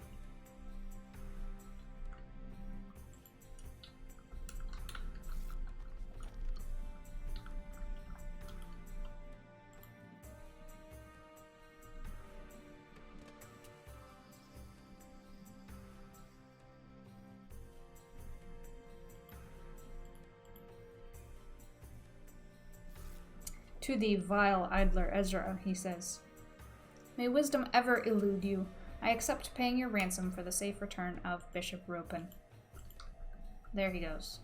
To thee, vile idler Ezra, he says. May wisdom ever elude you. I accept paying your ransom for the safe return of Bishop Ropin. There he goes.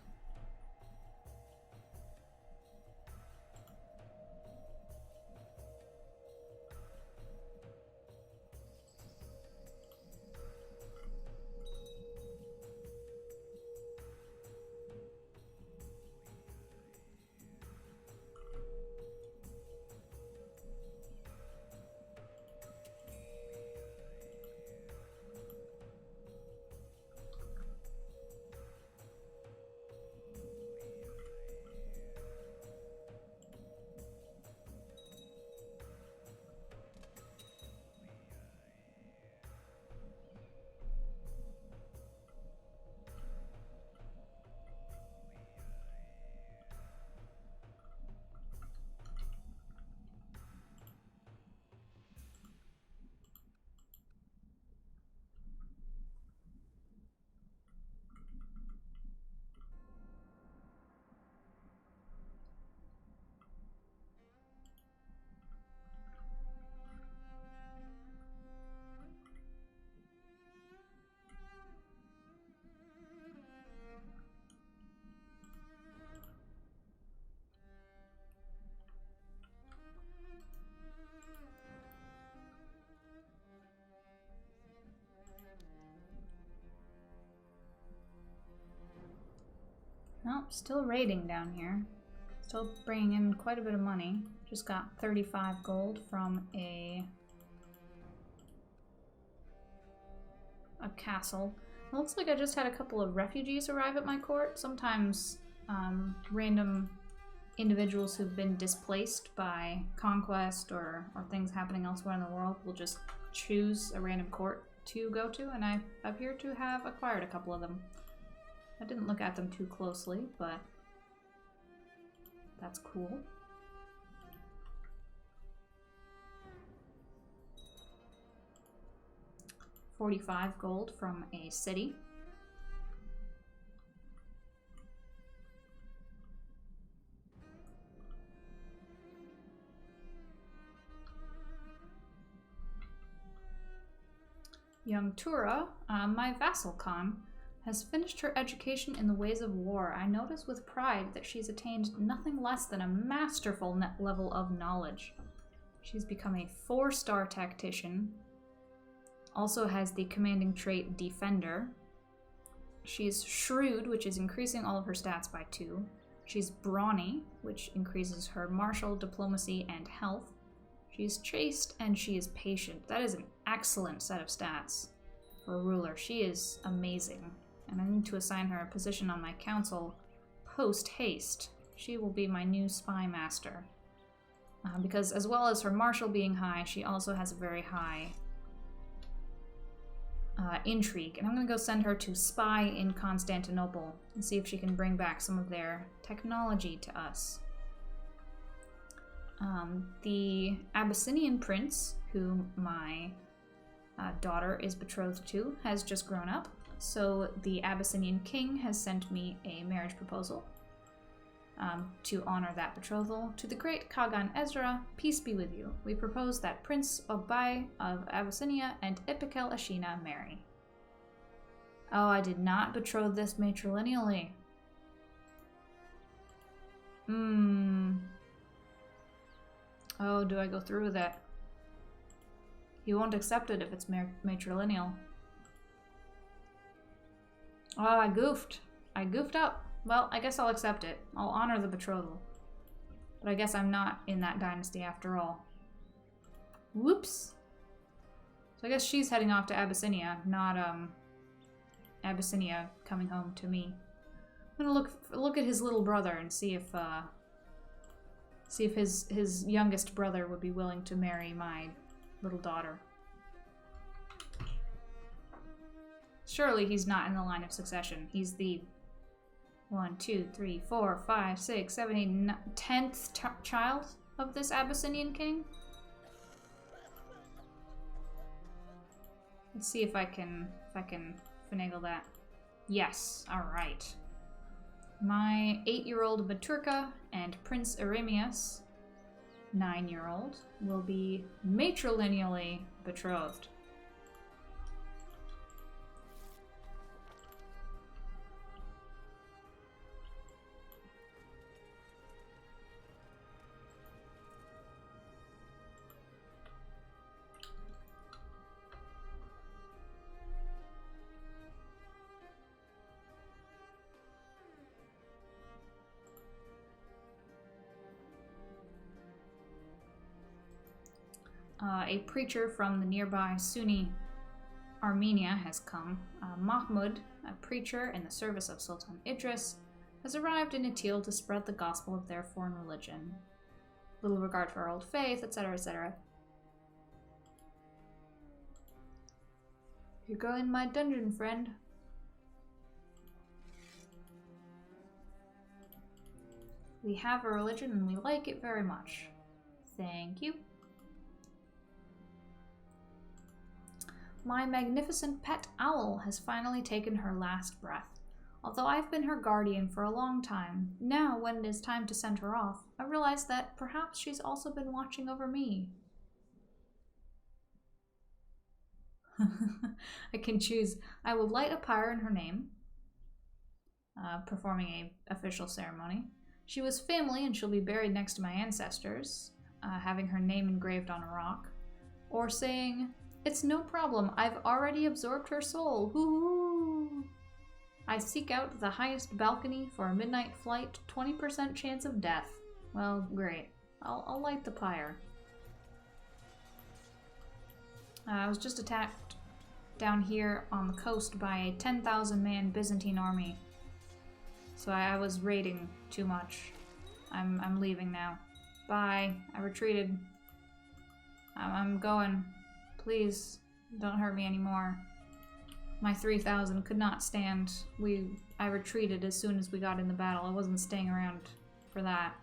Well, still raiding down here. Still bringing in quite a bit of money. Just got 35 gold from a castle. It looks like I just had a couple of refugees arrive at my court. Sometimes random individuals who've been displaced by conquest or things happening elsewhere in the world will just choose a random court to go to, and I appear to have acquired a couple of them. I didn't look at them too closely, but that's cool. $45 gold from a city. Young Tura, my vassal Khan, has finished her education in the ways of war. I notice with pride that she's attained nothing less than a masterful level of knowledge. She's become a 4-star tactician. Also has the commanding trait Defender. She's shrewd, which is increasing all of her stats by 2. She's brawny, which increases her martial, diplomacy, and health. She's chaste, and she is patient. That is an excellent set of stats for a ruler. She is amazing. And I need to assign her a position on my council post-haste. She will be my new spy master. Because as well as her martial being high, she also has a very high intrigue. And I'm going to go send her to spy in Constantinople and see if she can bring back some of their technology to us. The Abyssinian prince, whom my daughter is betrothed to, has just grown up. So the Abyssinian king has sent me a marriage proposal to honor that betrothal. To the great Khagan Ezra, peace be with you. We propose that Prince Obai of Abyssinia and Ipikel Ashina marry. Oh, I did not betroth this matrilineally. Oh, do I go through with it? He won't accept it if it's matrilineal. Oh, I goofed. I goofed up. Well, I guess I'll accept it. I'll honor the betrothal. But I guess I'm not in that dynasty after all. Whoops. So I guess she's heading off to Abyssinia, not Abyssinia coming home to me. I'm gonna look at his little brother and see if his youngest brother would be willing to marry my little daughter. Surely he's not in the line of succession. He's the 1, 2, 3, 4, 5, 6, 7, 8, 10th child of this Abyssinian king. Let's see if I can finagle that. Yes, alright. My 8-year-old Maturka and Prince Eremius 9-year-old will be matrilineally betrothed. A preacher from the nearby Sunni Armenia has come. Mahmud, a preacher in the service of Sultan Idris, has arrived in Itil to spread the gospel of their foreign religion. Little regard for our old faith, etc., etc. You're going in my dungeon, friend. We have a religion and we like it very much. Thank you. My magnificent pet owl has finally taken her last breath. Although I've been her guardian for a long time, now when it is time to send her off, I realize that perhaps she's also been watching over me. I can choose. I will light a pyre in her name, performing an official ceremony. She was family and she'll be buried next to my ancestors, having her name engraved on a rock. Or saying, "It's no problem, I've already absorbed her soul. Woo-hoo! I seek out the highest balcony for a midnight flight, 20% chance of death." Well, great. I'll light the pyre. I was just attacked down here on the coast by a 10,000-man Byzantine army. So I was raiding too much. I'm leaving now. Bye. I retreated. I'm going. Please, don't hurt me anymore. My 3,000 could not stand. I retreated as soon as we got in the battle. I wasn't staying around for that.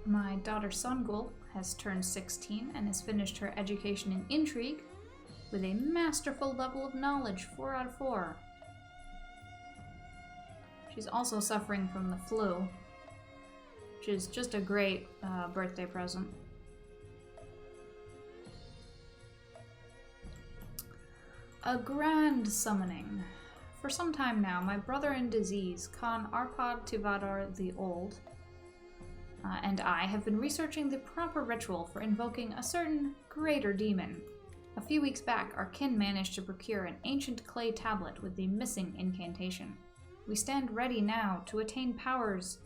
My daughter Songul has turned 16 and has finished her education in intrigue with a masterful level of knowledge, 4 out of 4. She's also suffering from the flu, which is just a great birthday present. A grand summoning. For some time now, my brother in disease, Khan Arpad Tivadar the Old, and I have been researching the proper ritual for invoking a certain greater demon. A few weeks back, our kin managed to procure an ancient clay tablet with the missing incantation. We stand ready now to attain powers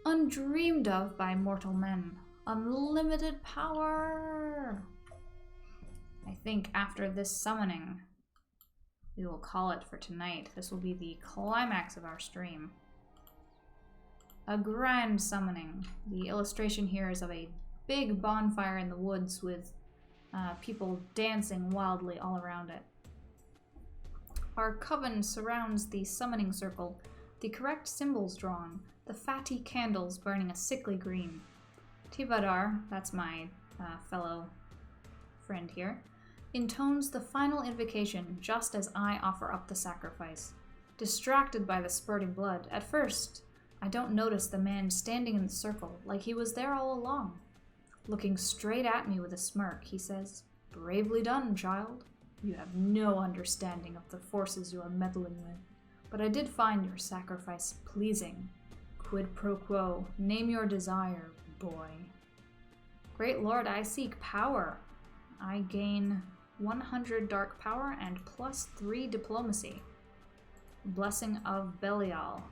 undreamed of by mortal men. Unlimited power! I think after this summoning, we will call it for tonight. This will be the climax of our stream. A grand summoning. The illustration here is of a big bonfire in the woods with people dancing wildly all around it. Our coven surrounds the summoning circle, the correct symbols drawn, the fatty candles burning a sickly green. Tivadar, that's my fellow friend here, intones the final invocation just as I offer up the sacrifice. Distracted by the spurting blood, at first, I don't notice the man standing in the circle like he was there all along. Looking straight at me with a smirk, he says, "Bravely done, child. You have no understanding of the forces you are meddling with, but I did find your sacrifice pleasing. Quid pro quo, name your desire, boy." Great Lord, I seek power. I gain 100 dark power and plus 3 diplomacy. Blessing of Belial.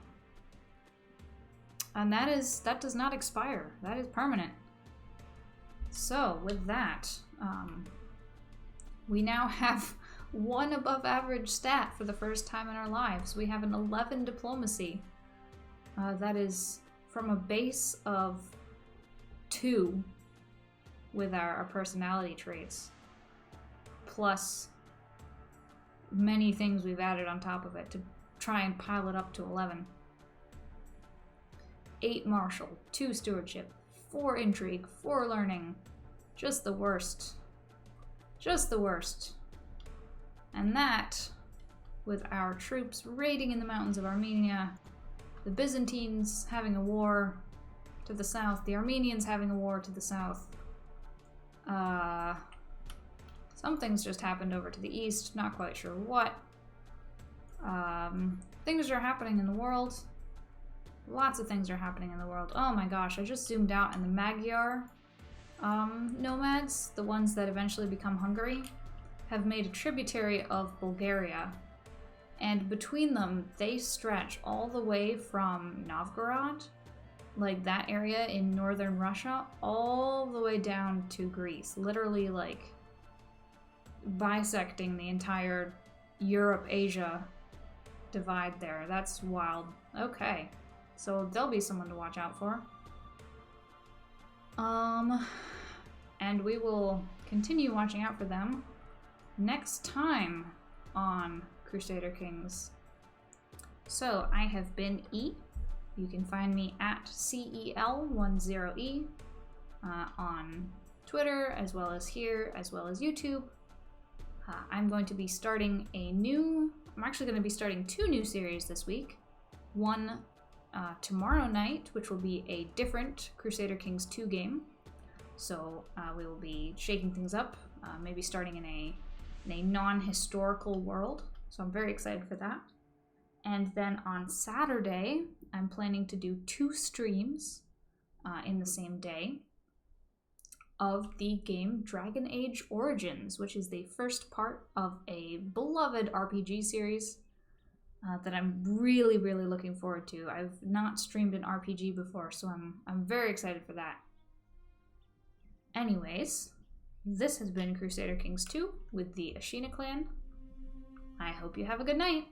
And that does not expire. That is permanent. So with that, we now have one above average stat for the first time in our lives. We have an 11 diplomacy. That is from a base of 2 with our personality traits, plus many things we've added on top of it to try and pile it up to 11. 8 martial, 2 stewardship, 4 intrigue, 4 learning. Just the worst. Just the worst. And that, with our troops raiding in the mountains of Armenia, the Byzantines having a war to the south, the Armenians having a war to the south. Something's just happened over to the east, not quite sure what. Things are happening in the world. Lots of things are happening in the world. Oh my gosh, I just zoomed out and the Magyar nomads, the ones that eventually become Hungary, have made a tributary of Bulgaria. And between them, they stretch all the way from Novgorod, like that area in northern Russia, all the way down to Greece. Literally like bisecting the entire Europe-Asia divide there. That's wild. Okay. So there'll be someone to watch out for. And we will continue watching out for them next time on Crusader Kings. So I have been E. You can find me at CEL10E on Twitter, as well as here, as well as YouTube. I'm going to be starting I'm actually going to be starting 2 new series this week. One tomorrow night, which will be a different Crusader Kings 2 game. So we will be shaking things up, maybe starting in a non-historical world. So I'm very excited for that. And then on Saturday, I'm planning to do 2 streams in the same day of the game Dragon Age Origins, which is the first part of a beloved RPG series that I'm really, really looking forward to. I've not streamed an RPG before, so I'm very excited for that. Anyways, this has been Crusader Kings 2 with the Ashina clan. I hope you have a good night.